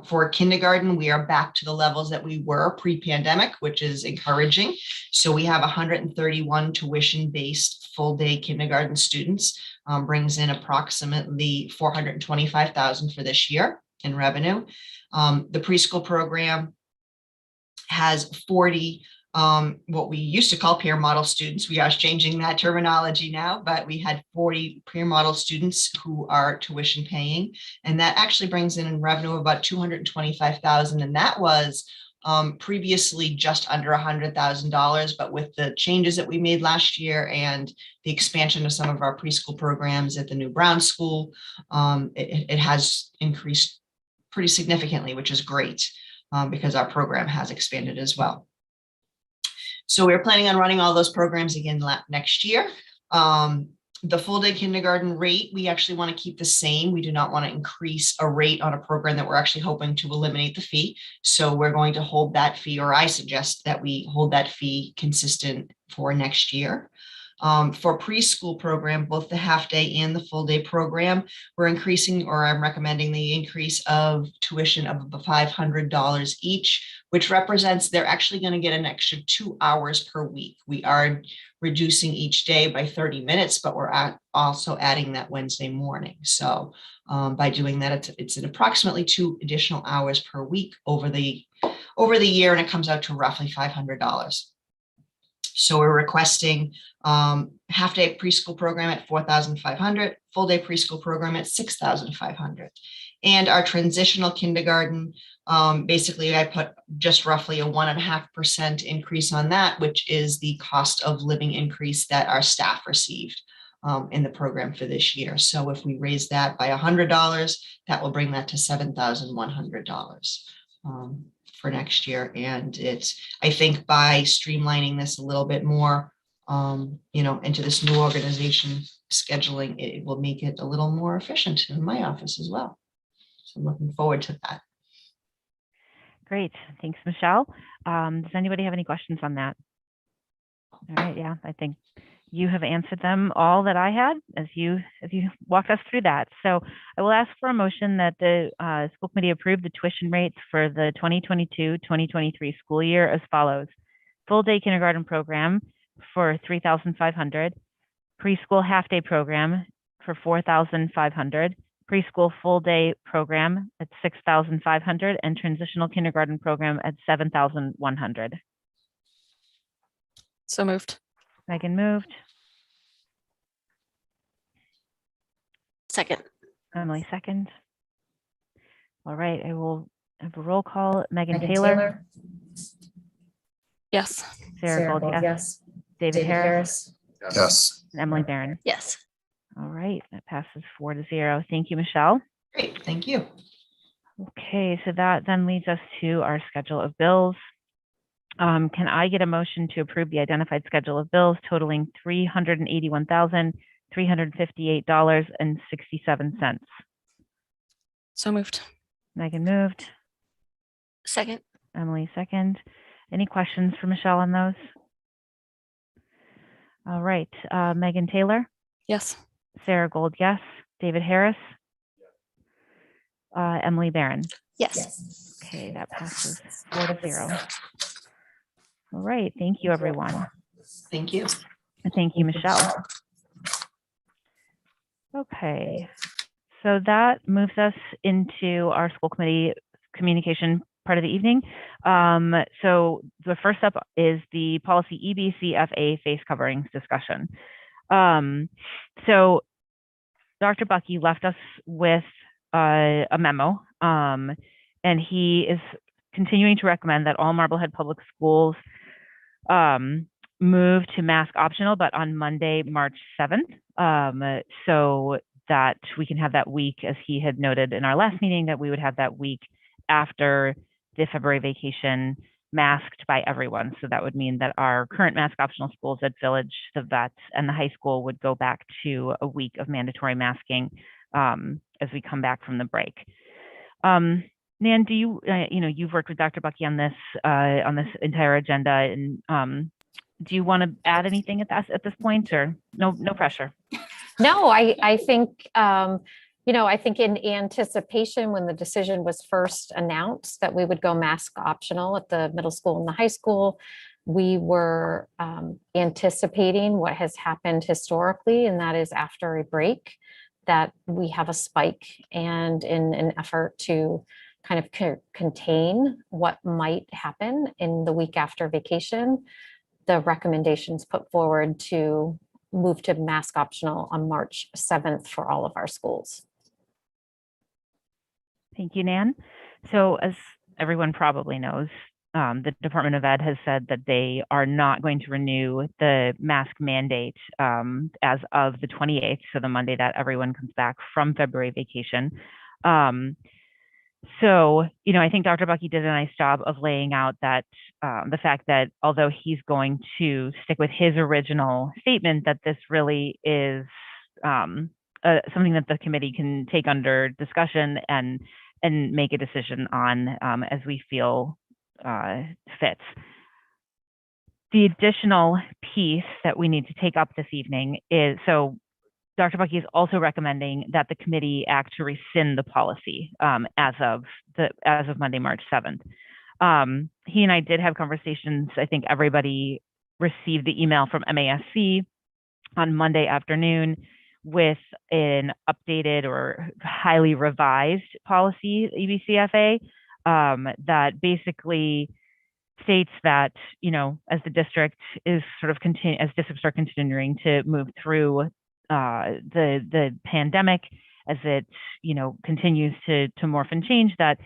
for kindergarten, we are back to the levels that we were pre-pandemic, which is encouraging. So we have 131 tuition-based full-day kindergarten students, brings in approximately $425,000 for this year in revenue. The preschool program has 40 what we used to call peer model students. We are changing that terminology now, but we had 40 peer model students who are tuition paying, and that actually brings in revenue of about $225,000, and that was previously just under $100,000, but with the changes that we made last year and the expansion of some of our preschool programs at the new Brown School, it has increased pretty significantly, which is great because our program has expanded as well. So we're planning on running all those programs again next year. The full day kindergarten rate, we actually want to keep the same. We do not want to increase a rate on a program that we're actually hoping to eliminate the fee. So we're going to hold that fee, or I suggest that we hold that fee consistent for next year. For preschool program, both the half day and the full day program, we're increasing, or I'm recommending the increase of tuition of $500 each, which represents they're actually going to get an extra 2 hours per week. We are reducing each day by 30 minutes, but we're also adding that Wednesday morning. So by doing that, it's an approximately 2 additional hours per week over the year, and it comes out to roughly $500. So we're requesting half-day preschool program at $4,500, full-day preschool program at $6,500. And our transitional kindergarten, basically I put just roughly a 1.5% increase on that, which is the cost of living increase that our staff received in the program for this year. So if we raise that by $100, that will bring that to $7,100. For next year. And it's, I think by streamlining this a little bit more, into this new organization scheduling, it will make it a little more efficient in my office as well. So I'm looking forward to that. Great. Thanks, Michelle. Does anybody have any questions on that? All right. Yeah, I think you have answered them all that I had as you walked us through that. So I will ask for a motion that the school committee approve the tuition rates for the 2022-2023 school year as follows. Full day kindergarten program for $3,500, preschool half day program for $4,500, preschool full day program at $6,500, and transitional kindergarten program at $7,100. So moved. Megan moved. Second. Emily second. All right, I will have a roll call. Megan Taylor. Yes. Sarah Gold, yes. David Harris. Yes. And Emily Barron. Yes. All right, that passes 4-0. Thank you, Michelle. Great, thank you. Okay, so that then leads us to our schedule of bills. Can I get a motion to approve the identified schedule of bills totaling $381,358.67? So moved. Megan moved. Second. Emily second. Any questions for Michelle on those? All right, Megan Taylor. Yes. Sarah Gold, yes. David Harris. Emily Barron. Yes. Okay, that passes 4-0. All right, thank you, everyone. Thank you. And thank you, Michelle. Okay, so that moves us into our school committee communication part of the evening. So the first up is the policy EBCFA face coverings discussion. So Dr. Bucky left us with a memo, and he is continuing to recommend that all Marblehead Public Schools move to mask optional, but on Monday, March 7th, so that we can have that week, as he had noted in our last meeting, that we would have that week after the February vacation masked by everyone. So that would mean that our current mask optional schools at Village, the Vets, and the high school would go back to a week of mandatory masking as we come back from the break. Nan, do you, you've worked with Dr. Bucky on this entire agenda, and do you want to add anything at this point, or no pressure? No, I think, I think in anticipation, when the decision was first announced that we would go mask optional at the middle school and the high school, we were anticipating what has happened historically, and that is after a break, that we have a spike, and in an effort to kind of contain what might happen in the week after vacation, the recommendations put forward to move to mask optional on March 7th for all of our schools. Thank you, Nan. So as everyone probably knows, the Department of Ed has said that they are not going to renew the mask mandate as of the 28th, so the Monday that everyone comes back from February vacation. So, I think Dr. Bucky did a nice job of laying out that the fact that although he's going to stick with his original statement, that this really is something that the committee can take under discussion and make a decision on as we feel fits. The additional piece that we need to take up this evening is, so Dr. Bucky is also recommending that the committee act to rescind the policy as of Monday, March 7th. He and I did have conversations. I think everybody received the email from MASC on Monday afternoon with an updated or highly revised policy, EBCFA, that basically states that, as the district is sort of as districts are continuing to move through the pandemic, as it continues to morph and change, that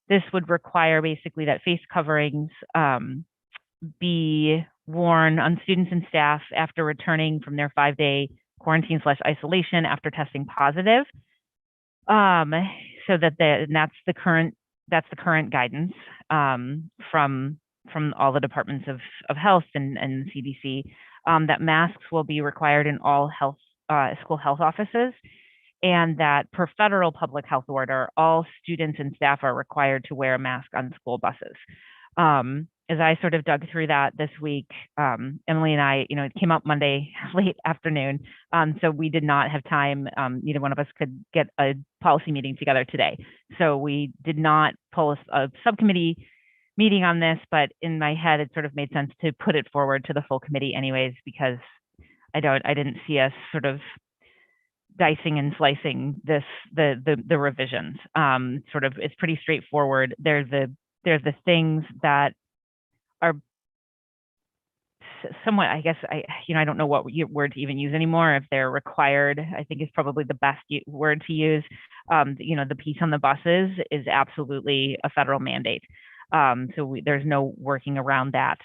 this would require basically that face coverings be worn on students and staff after returning from their 5-day quarantine/isolation after testing positive. So that's the current guidance from all the departments of health and CDC, that masks will be required in all school health offices, and that per federal public health order, all students and staff are required to wear a mask on school buses. As I sort of dug through that this week, Emily and I, it came up Monday late afternoon, so we did not have time. Neither one of us could get a policy meeting together today, so we did not pull a subcommittee meeting on this. But in my head, it sort of made sense to put it forward to the full committee anyways, because I didn't see us sort of dicing and slicing the revisions. Sort of, it's pretty straightforward. There's the things that are somewhat, I guess, I don't know what word to even use anymore. If they're required, I think is probably the best word to use. The piece on the buses is absolutely a federal mandate. So there's no working around that.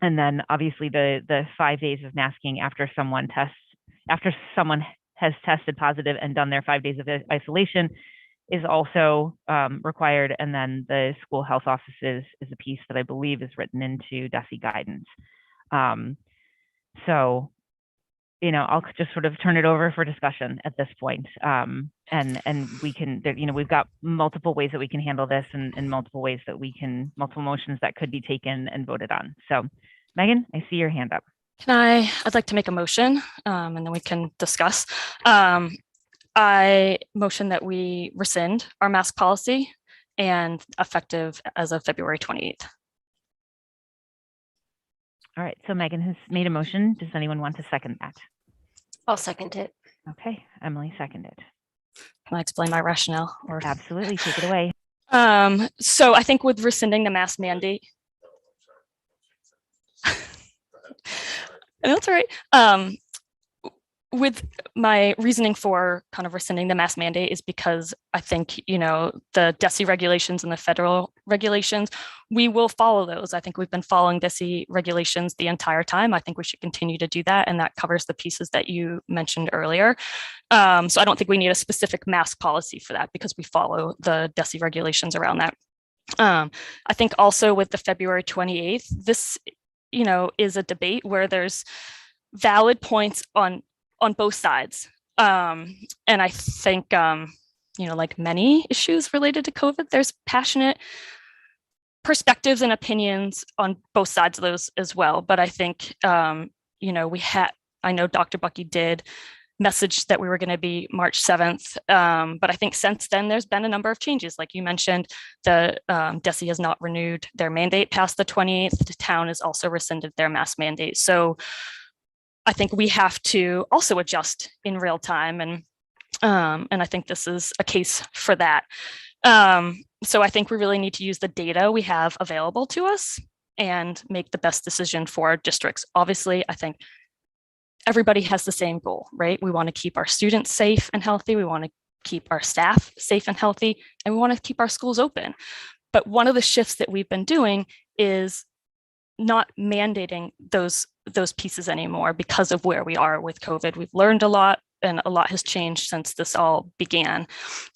And then obviously the 5 days of masking after someone has tested positive and done their 5 days of isolation is also required. And then the school health offices is a piece that I believe is written into DESE guidance. So, I'll just sort of turn it over for discussion at this point. And we can, we've got multiple ways that we can handle this, and multiple motions that could be taken and voted on. So Megan, I see your hand up. I'd like to make a motion, and then we can discuss. I motion that we rescind our mask policy and effective as of February 28th. All right, so Megan has made a motion. Does anyone want to second that? I'll second it. Okay, Emily seconded. Can I explain my rationale? Or Absolutely, take it away. so I think with rescinding the mask mandate, no, that's all right. With my reasoning for kind of rescinding the mask mandate is because I think, you know, the DESE regulations and the federal regulations, we will follow those. I think we've been following DESE regulations the entire time. I think we should continue to do that. And that covers the pieces that you mentioned earlier. So I don't think we need a specific mask policy for that because we follow the DESE regulations around that. I think also with the February 28th, this, you know, is a debate where there's valid points on both sides. And I think, you know, like many issues related to COVID, there's passionate perspectives and opinions on both sides of those as well. But I think, you know, I know Dr. Bucky did message that we were going to be March 7th. But I think since then, there's been a number of changes. Like you mentioned, the DESE has not renewed their mandate past the 28th. The town has also rescinded their mask mandate. So I think we have to also adjust in real time. And I think this is a case for that. So I think we really need to use the data we have available to us and make the best decision for our districts. Obviously, I think everybody has the same goal, right? We want to keep our students safe and healthy. We want to keep our staff safe and healthy, and we want to keep our schools open. But one of the shifts that we've been doing is not mandating those pieces anymore because of where we are with COVID. We've learned a lot, and a lot has changed since this all began.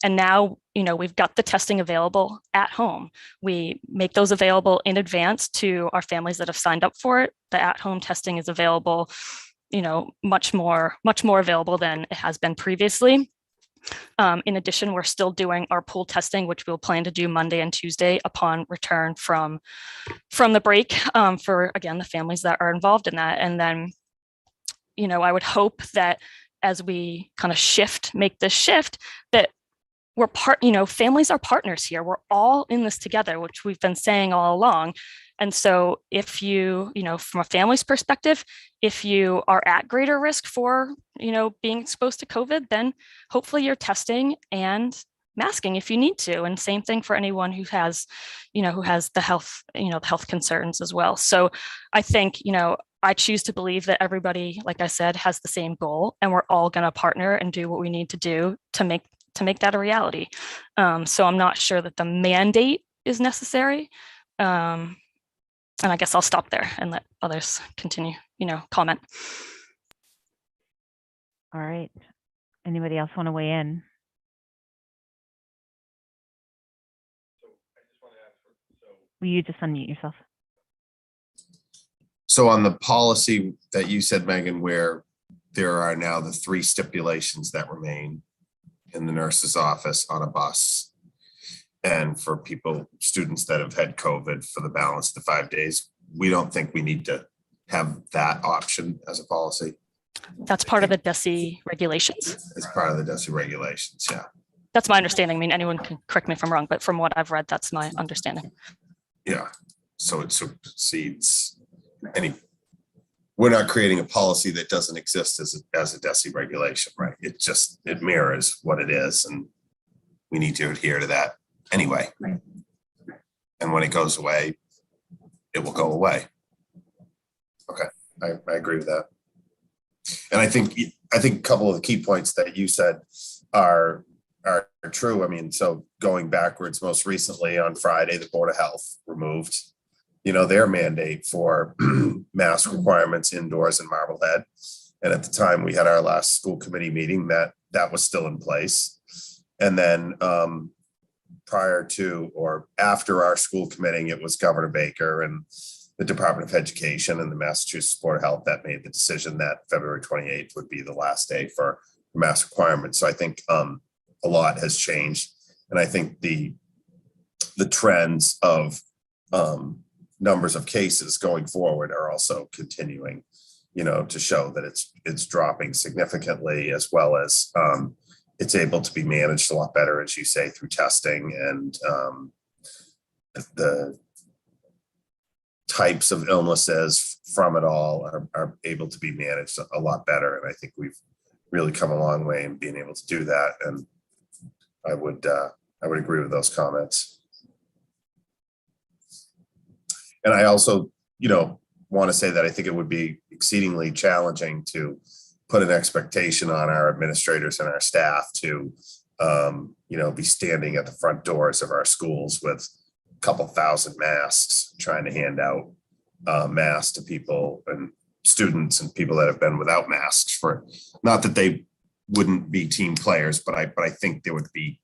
And now, you know, we've got the testing available at home. We make those available in advance to our families that have signed up for it. The at-home testing is available, you know, much more available than it has been previously. In addition, we're still doing our pool testing, which we'll plan to do Monday and Tuesday upon return from the break, for, again, the families that are involved in that. And then, you know, I would hope that as we kind of make this shift, that families are partners here. We're all in this together, which we've been saying all along. And so if you know, from a family's perspective, if you are at greater risk for, you know, being exposed to COVID, then hopefully you're testing and masking if you need to. And same thing for anyone who has the health, you know, health concerns as well. So I think, you know, I choose to believe that everybody, like I said, has the same goal, and we're all going to partner and do what we need to do to make that a reality. So I'm not sure that the mandate is necessary. And I guess I'll stop there and let others continue, you know, comment. All right. Anybody else want to weigh in? Will you just unmute yourself? So on the policy that you said, Megan, where there are now the 3 stipulations that remain in the nurse's office on a bus, and for students that have had COVID for the balance of the 5 days, we don't think we need to have that option as a policy. That's part of the DESE regulations. It's part of the DESE regulations, yeah. That's my understanding. I mean, anyone can correct me if I'm wrong, but from what I've read, that's my understanding. Yeah, so it supersedes we're not creating a policy that doesn't exist as a DESE regulation, right? It mirrors what it is, and we need to adhere to that anyway. Right. And when it goes away, it will go away. Okay, I agree with that. And I think a couple of the key points that you said are true. I mean, so going backwards, most recently on Friday, the Board of Health removed, you know, their mandate for mask requirements indoors in Marblehead. And at the time we had our last school committee meeting, that was still in place. And then prior to or after our school committee, it was Governor Baker and the Department of Education and the Massachusetts Board of Health that made the decision that February 28th would be the last day for mask requirements. So I think a lot has changed. And I think the trends of numbers of cases going forward are also continuing, you know, to show that it's dropping significantly, as well as it's able to be managed a lot better, as you say, through testing, and the types of illnesses from it all are able to be managed a lot better. And I think we've really come a long way in being able to do that. And I would agree with those comments. And I also, want to say that I think it would be exceedingly challenging to put an expectation on our administrators and our staff to, be standing at the front doors of our schools with a couple thousand masks, trying to hand out masks to people and students and people that have been without masks for, not that they wouldn't be team players, but I think there would be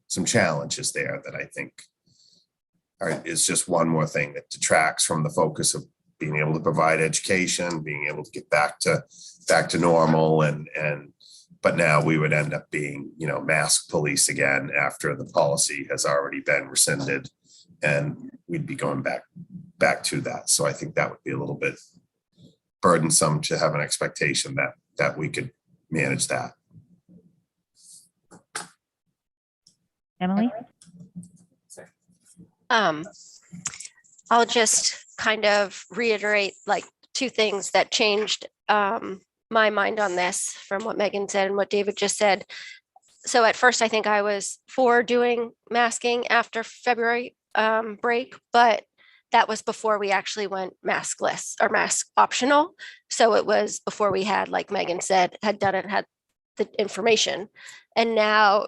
some challenges there that I think is just one more thing that detracts from the focus of being able to provide education, being able to get back to normal, but now we would end up being, mask police again after the policy has already been rescinded, and we'd be going back to that. So I think that would be a little bit burdensome to have an expectation that we could manage that. Emily? I'll just kind of reiterate like two things that changed my mind on this from what Megan said and what David just said. So at first, I think I was for doing masking after February break, but that was before we actually went maskless or mask optional. So it was before we had, like Megan said, had the information. And now,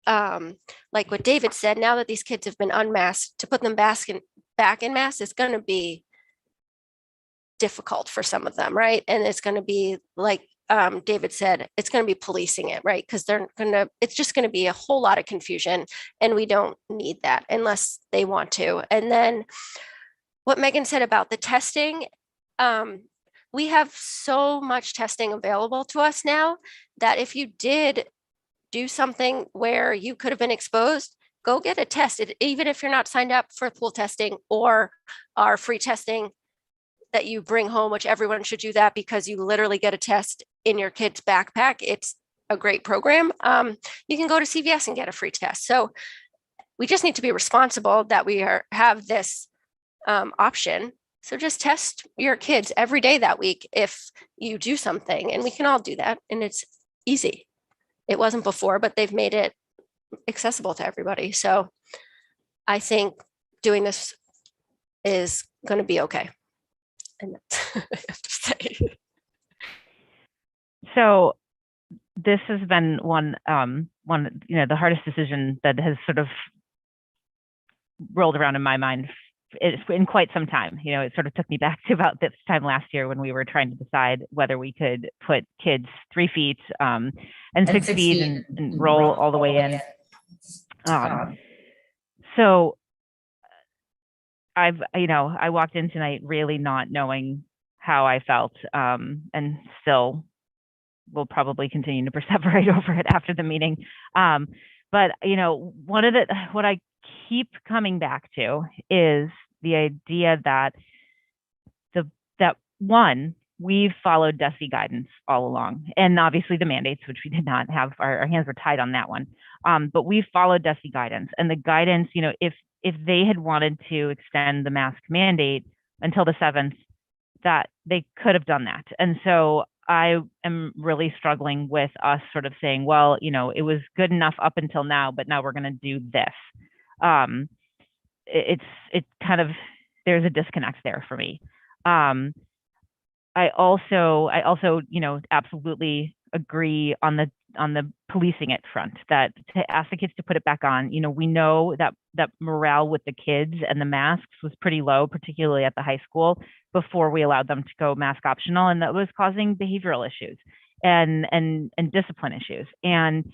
like what David said, now that these kids have been unmasked, to put them back in masks is going to be difficult for some of them, right? And it's going to be like David said, it's going to be policing it, right? Because it's just going to be a whole lot of confusion, and we don't need that unless they want to. And then what Megan said about the testing, we have so much testing available to us now that if you did do something where you could have been exposed, go get a test. Even if you're not signed up for pool testing or our free testing that you bring home, which everyone should do that because you literally get a test in your kid's backpack. It's a great program. You can go to CVS and get a free test. So we just need to be responsible that we have this option. So just test your kids every day that week if you do something, and we can all do that. And it's easy. It wasn't before, but they've made it accessible to everybody. So I think doing this is going to be okay. And that's I have to say. So this has been one, the hardest decision that has sort of rolled around in my mind in quite some time. It sort of took me back to about this time last year when we were trying to decide whether we could put kids 3 feet and 6 feet and roll all the way in. So I walked in tonight really not knowing how I felt, and still will probably continue to perseverate over it after the meeting. But what I keep coming back to is the idea that we've followed DESE guidance all along, and obviously the mandates, which we did not have, our hands were tied on that one. But we've followed DESE guidance, and the guidance, if they had wanted to extend the mask mandate until the 7th, that they could have done that. And so I am really struggling with us sort of saying, well, it was good enough up until now, but now we're going to do this. It's kind of, there's a disconnect there for me. I also, absolutely agree on the policing it front, that to ask the kids to put it back on. We know that morale with the kids and the masks was pretty low, particularly at the high school, before we allowed them to go mask optional, and that was causing behavioral issues and discipline issues. And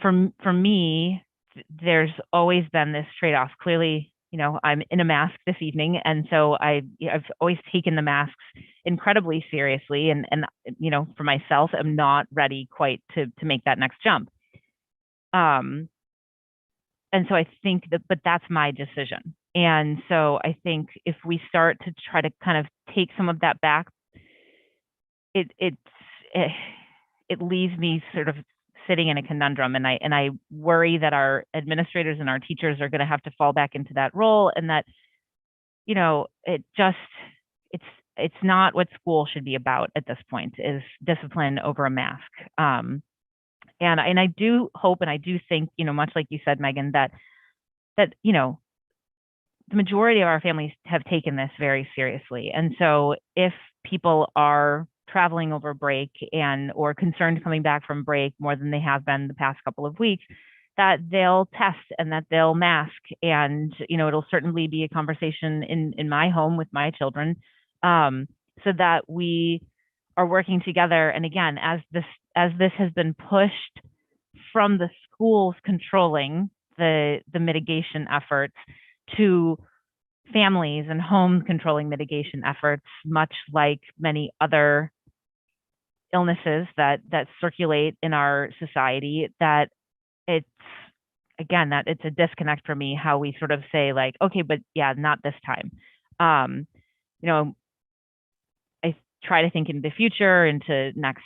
for me, there's always been this trade-off. Clearly, I'm in a mask this evening, and so I've always taken the masks incredibly seriously, and for myself, I'm not ready quite to make that next jump. And so I think but that's my decision. And so I think if we start to try to kind of take some of that back, it leaves me sort of sitting in a conundrum, and I worry that our administrators and our teachers are going to have to fall back into that role, and that you know, it's not what school should be about at this point, is discipline over a mask. And I do hope, and I do think, you know, much like you said, Megan, that you know, the majority of our families have taken this very seriously. And so if people are traveling over break or concerned coming back from break more than they have been the past couple of weeks, that they'll test and that they'll mask. And, you know, it'll certainly be a conversation in my home with my children, so that we are working together. And again, as this has been pushed from the schools controlling the mitigation efforts to families and homes controlling mitigation efforts, much like many other illnesses that circulate in our society, that it's a disconnect for me how we sort of say like, okay, but yeah, not this time. You know, I try to think into the future, into next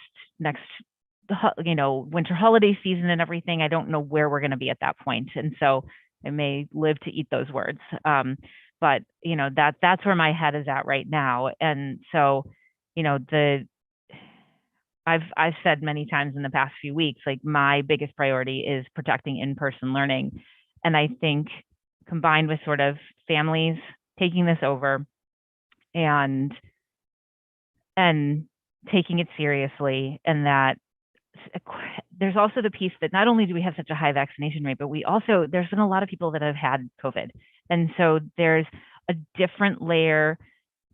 you know, winter holiday season and everything. I don't know where we're going to be at that point, and so I may live to eat those words. But you know, that's where my head is at right now. And so, you know, I've said many times in the past few weeks, like my biggest priority is protecting in-person learning. And I think combined with sort of families taking this over and taking it seriously, and that there's also the piece that not only do we have such a high vaccination rate, but there's been a lot of people that have had COVID. And so there's a different layer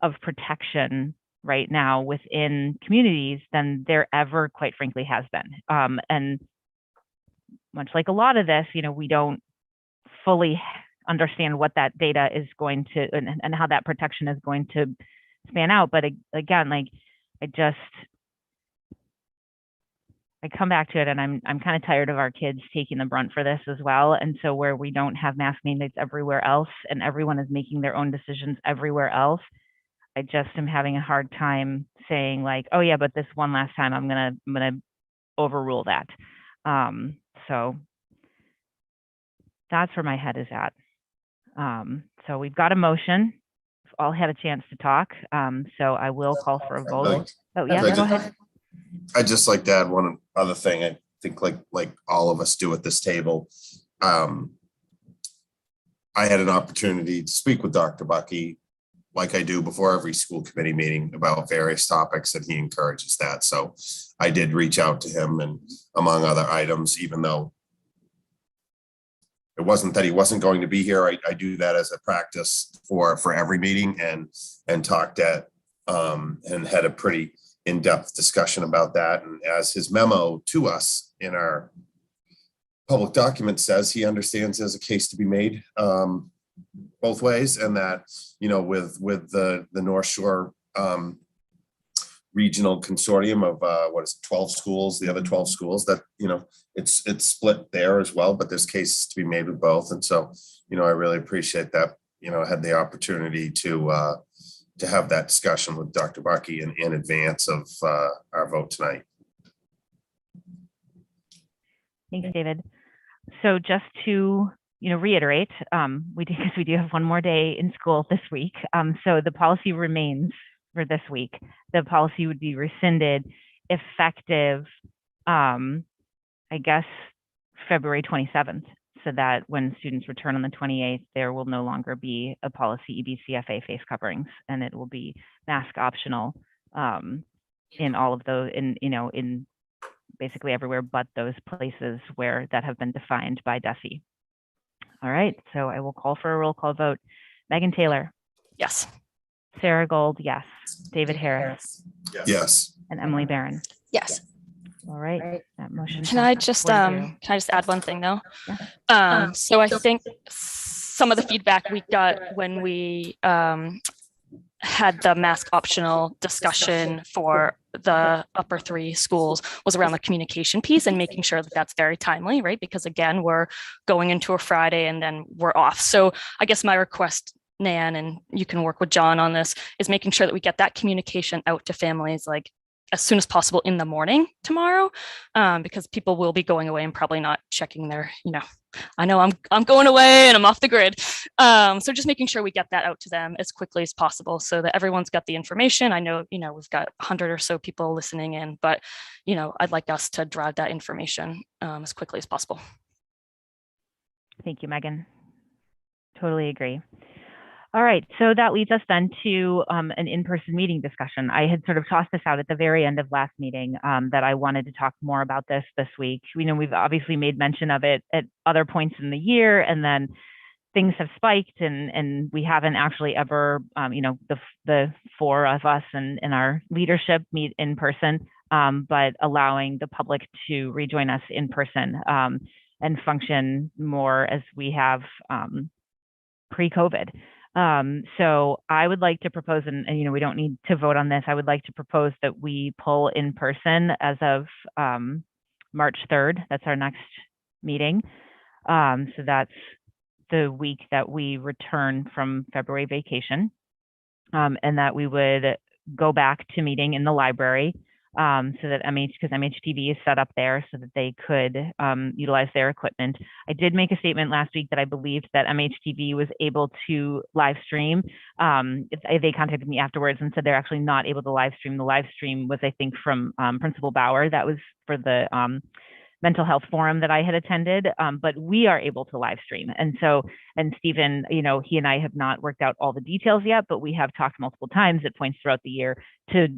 of protection right now within communities than there ever, quite frankly, has been. And much like a lot of this, you know, we don't fully understand what that data is going to, and how that protection is going to span out. But again, like I come back to it, and I'm kind of tired of our kids taking the brunt for this as well. And so where we don't have mask mandates everywhere else and everyone is making their own decisions everywhere else, I just am having a hard time saying like, oh yeah, but this one last time I'm gonna overrule that. So that's where my head is at. So we've got a motion. We've all had a chance to talk. So I will call for a vote. Oh yeah, go ahead. I'd just like to add one other thing. I think like all of us do at this table. I had an opportunity to speak with Dr. Bucky, like I do before every school committee meeting, about various topics, and he encourages that. So I did reach out to him, and among other items, even though it wasn't that he wasn't going to be here, I do that as a practice for every meeting, and talked at and had a pretty in-depth discussion about that. And as his memo to us in our public document says, he understands there's a case to be made both ways, and that, you know, with the North Shore regional consortium of 12 schools, the other 12 schools, that, you know, it's split there as well, but there's cases to be made with both. And so, you know, I really appreciate that, you know, I had the opportunity to have that discussion with Dr. Bucky in advance of our vote tonight. Thanks, David. So just to, you know, reiterate, we do have one more day in school this week. So the policy remains for this week. The policy would be rescinded effective, I guess, February 27th. So that when students return on the 28th, there will no longer be a policy EBCFA face coverings, and it will be mask optional in all of those, in basically everywhere but those places where that have been defined by DESE. All right, so I will call for a roll call vote. Megan Taylor. Yes. Sarah Gold, yes. David Harris. Yes. And Emily Barron. Yes. All right, that motion. Can I just add one thing though? Yeah. So I think some of the feedback we got when we had the mask optional discussion for the upper 3 schools was around the communication piece and making sure that that's very timely, right? Because again, we're going into a Friday and then we're off. So I guess my request, Nan, and you can work with John on this, is making sure that we get that communication out to families like as soon as possible in the morning tomorrow, because people will be going away and probably not checking their, I know I'm going away and I'm off the grid. So just making sure we get that out to them as quickly as possible so that everyone's got the information. I know, we've got 100 or so people listening in, but, I'd like us to drive that information as quickly as possible. Thank you, Megan. Totally agree. All right, so that leads us then to an in-person meeting discussion. I had sort of tossed this out at the very end of last meeting that I wanted to talk more about this week. We've obviously made mention of it at other points in the year, and then things have spiked, and we haven't actually ever, the four of us and our leadership meet in person, but allowing the public to rejoin us in person and function more as we have pre-COVID. So I would like to propose, and we don't need to vote on this. I would like to propose that we pull in person as of March 3rd. That's our next meeting. So that's the week that we return from February vacation, and that we would go back to meeting in the library so that because MHTV is set up there so that they could utilize their equipment. I did make a statement last week that I believed that MHTV was able to live stream. They contacted me afterwards and said they're actually not able to live stream. The live stream was, I think, from Principal Bauer. That was for the mental health forum that I had attended, but we are able to live stream. And Stephen, he and I have not worked out all the details yet, but we have talked multiple times at points throughout the year to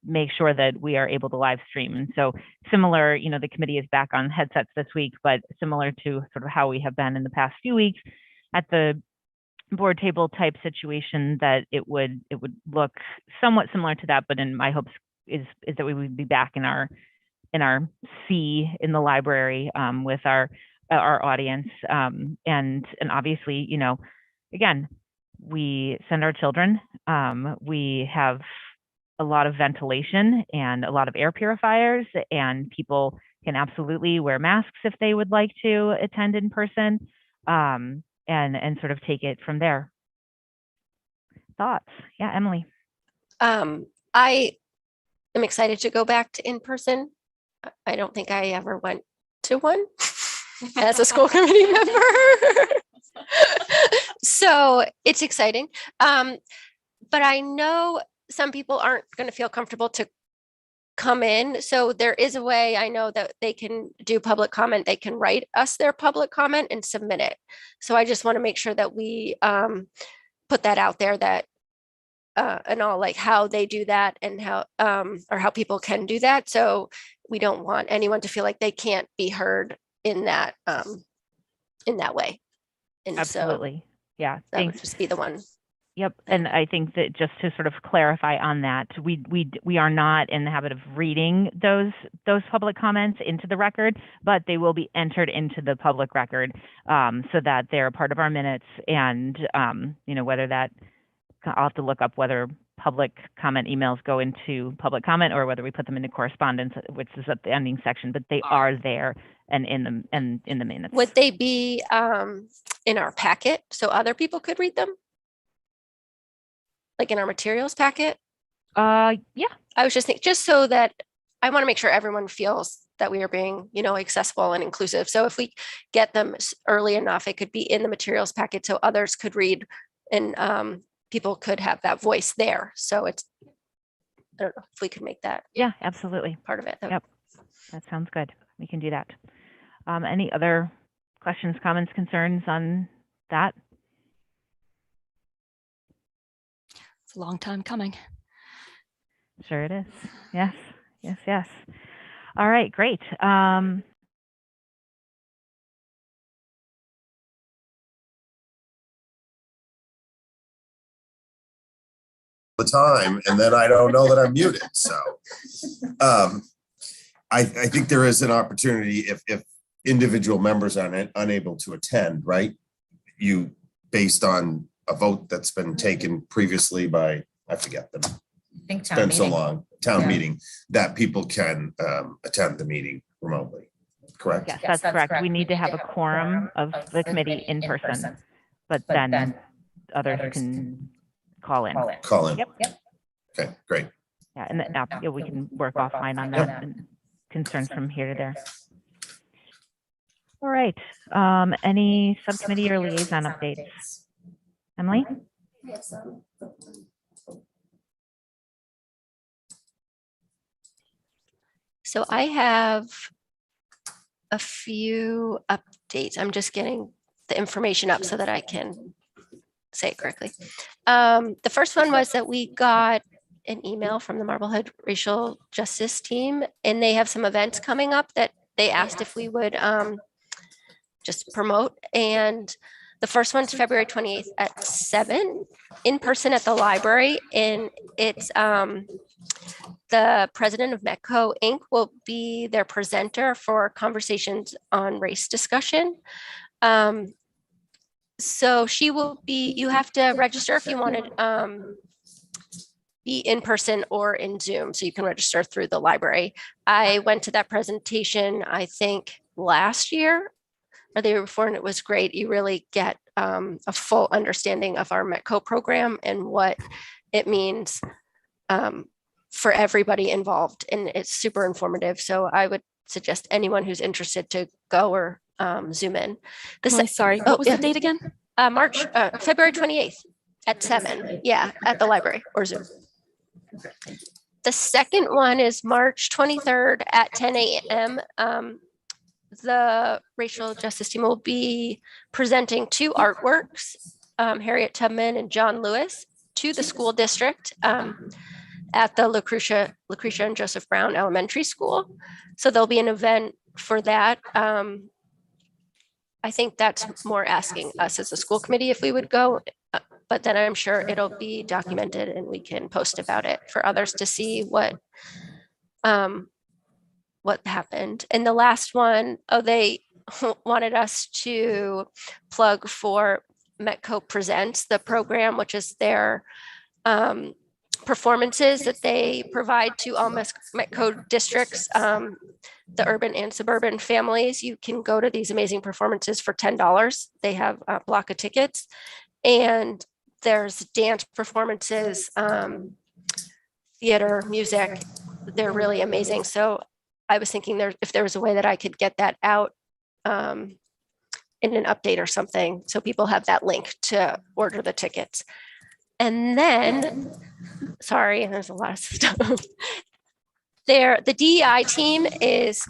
make sure that we are able to live stream. And so similar, the committee is back on headsets this week, but similar to sort of how we have been in the past few weeks at the board table type situation, that it would look somewhat similar to that, but in my hopes is that we would be back in our C in the library with our audience. And obviously, again, we send our children. We have a lot of ventilation and a lot of air purifiers, and people can absolutely wear masks if they would like to attend in person, and sort of take it from there. Thoughts? Yeah, Emily. I am excited to go back to in person. I don't think I ever went to one as a school committee member. So it's exciting. But I know some people aren't going to feel comfortable to come in. So there is a way I know that they can do public comment. They can write us their public comment and submit it. So I just want to make sure that we put that out there, that and all, like how they do that and how or how people can do that. So we don't want anyone to feel like they can't be heard in that way. And absolutely. So yeah. That Thanks. would just be the one. Yep. And I think that just to sort of clarify on that, we are not in the habit of reading those public comments into the record, but they will be entered into the public record so that they're a part of our minutes. And, whether that, I'll have to look up whether public comment emails go into public comment or whether we put them into correspondence, which is at the ending section, but they are there and in the minutes. Would they be in our packet so other people could read them? Like in our materials packet? Yeah. I was just thinking, just so that I want to make sure everyone feels that we are being, accessible and inclusive. So if we get them early enough, it could be in the materials packet so others could read and people could have that voice there. So it's, I don't know if we could make that. Yeah, absolutely. Part of it. Yep. That sounds good. We can do that. Any other questions, comments, concerns on that? It's a long time coming. Sure it is. Yes, yes, yes. All right, great. The time, and then I don't know that I'm muted. So I think there is an opportunity if individual members are unable to attend, right? You, based on a vote that's been taken previously by, I forget them. I think It's been so long, Yeah. meeting, that people can attend the meeting remotely, correct? Yes, that's correct. We need to have a quorum of the committee in person, but then others can call in. Call in. Yep. Okay, great. Yeah, and yeah, we can work offline on that and concerns from here to there. All right. Any subcommittee or liaison updates? Emily? I have some. So I have a few updates. I'm just getting the information up so that I can say it correctly. The first one was that we got an email from the Marblehead Racial Justice Team, and they have some events coming up that they asked if we would just promote. And the first one's February 28th at 7 in person at the library. And it's the president of Metco Inc. will be their presenter for conversations on race discussion. So she will be, you have to register if you want to be in person or in Zoom. So you can register through the library. I went to that presentation, I think last year or the year before, and it was great. You really get a full understanding of our Metco program and what it means for everybody involved. And it's super informative. So I would suggest anyone who's interested to go or Zoom in. Sorry, what was the date again? February 28th at 7. Yeah, at the library or Zoom. The second one is March 23rd at 10 a.m. The Racial Justice Team will be presenting 2 artworks, Harriet Tubman and John Lewis, to the school district at the Lucretia and Joseph Brown Elementary School. So there'll be an event for that. I think that's more asking us as a school committee if we would go, but then I'm sure it'll be documented and we can post about it for others to see what happened. And the last one, they wanted us to plug for Metco Presents, the program, which is their performances that they provide to all Metco districts, the urban and suburban families. You can go to these amazing performances for $10. They have a block of tickets, and there's dance performances, theater, music. They're really amazing. So I was thinking if there was a way that I could get that out in an update or something, so people have that link to order the tickets. And then, sorry, there's a lot of stuff. The DEI team is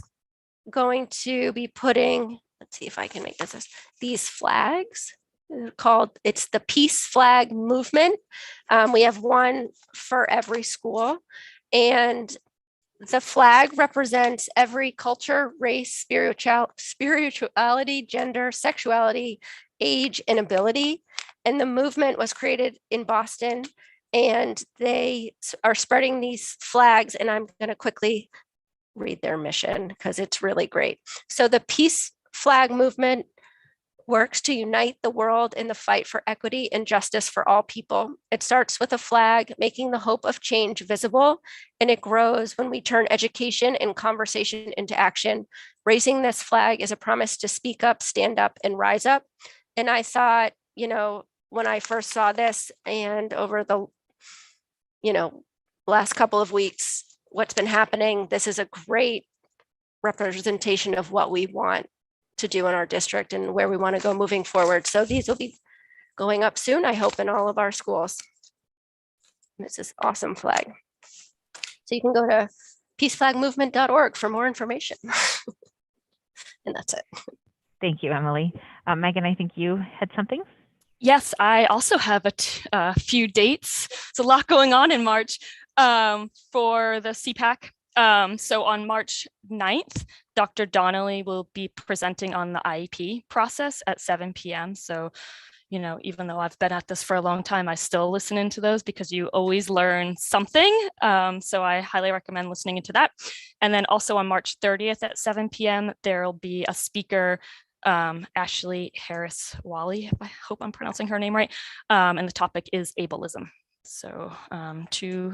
going to be putting, let's see if I can make these flags it's the Peace Flag Movement. We have one for every school, and the flag represents every culture, race, spirituality, gender, sexuality, age, and ability. And the movement was created in Boston, and they are spreading these flags. And I'm going to quickly read their mission because it's really great. So the Peace Flag Movement works to unite the world in the fight for equity and justice for all people. It starts with a flag, making the hope of change visible, and it grows when we turn education and conversation into action. Raising this flag is a promise to speak up, stand up, and rise up. And I thought, when I first saw this and over the, last couple of weeks, what's been happening, this is a great representation of what we want to do in our district and where we want to go moving forward. So these will be going up soon, I hope, in all of our schools. This is awesome flag. So you can go to peaceflagmovement.org for more information. And that's it. Thank you, Emily. Megan, I think you had something. Yes, I also have a few dates. It's a lot going on in March for the CPAC. So on March 9th, Dr. Donnelly will be presenting on the IEP process at 7 p.m. So, even though I've been at this for a long time, I still listen into those because you always learn something. So I highly recommend listening into that. And then also on March 30th at 7 p.m., there'll be a speaker, Ashley Harris-Wally, I hope I'm pronouncing her name right. And the topic is ableism. So 2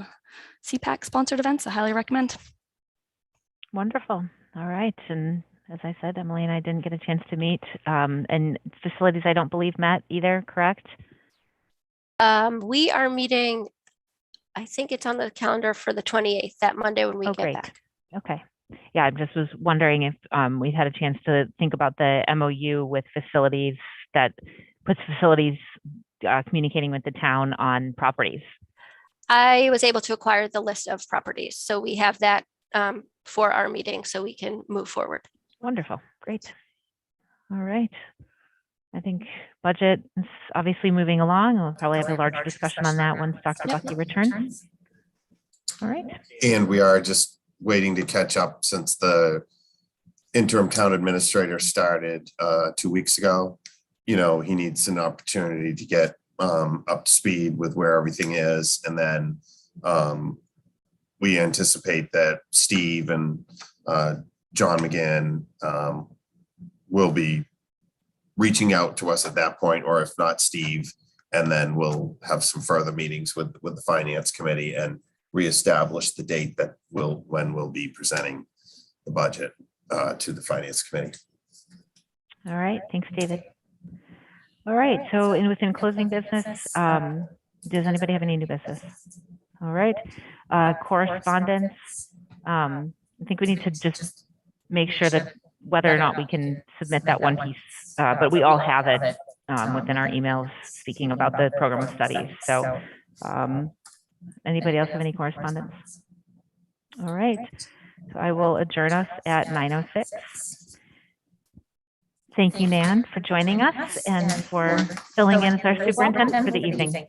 CPAC sponsored events, I highly recommend. Wonderful. All right. And as I said, Emily and I didn't get a chance to meet. And facilities, I don't believe met either, correct? We are meeting, I think it's on the calendar for the 28th, that Monday when we get back. Okay. yeah, I just was wondering if we've had a chance to think about the MOU with facilities that puts facilities communicating with the town on properties. I was able to acquire the list of properties, so we have that for our meeting, so we can move forward. Wonderful, great. All right. I think budget is obviously moving along. We'll probably have a large discussion on that once Dr. Bucky returns. All right. And we are just waiting to catch up since the interim town administrator started 2 weeks ago. You know, he needs an opportunity to get up to speed with where everything is. And then we anticipate that Steve and John McGinn will be reaching out to us at that point, or if not Steve, and then we'll have some further meetings with the finance committee and reestablish the date that when we'll be presenting the budget to the finance committee. All right, thanks, David. All right, so within closing business, does anybody have any new business? All right, correspondence. I think we need to just make sure that whether or not we can submit that one piece, but we all have it within our emails speaking about the program of studies. So anybody else have any correspondence? All right, so I will adjourn us at 9:06. Thank you, Nan, for joining us and for filling in as our superintendent for the evening.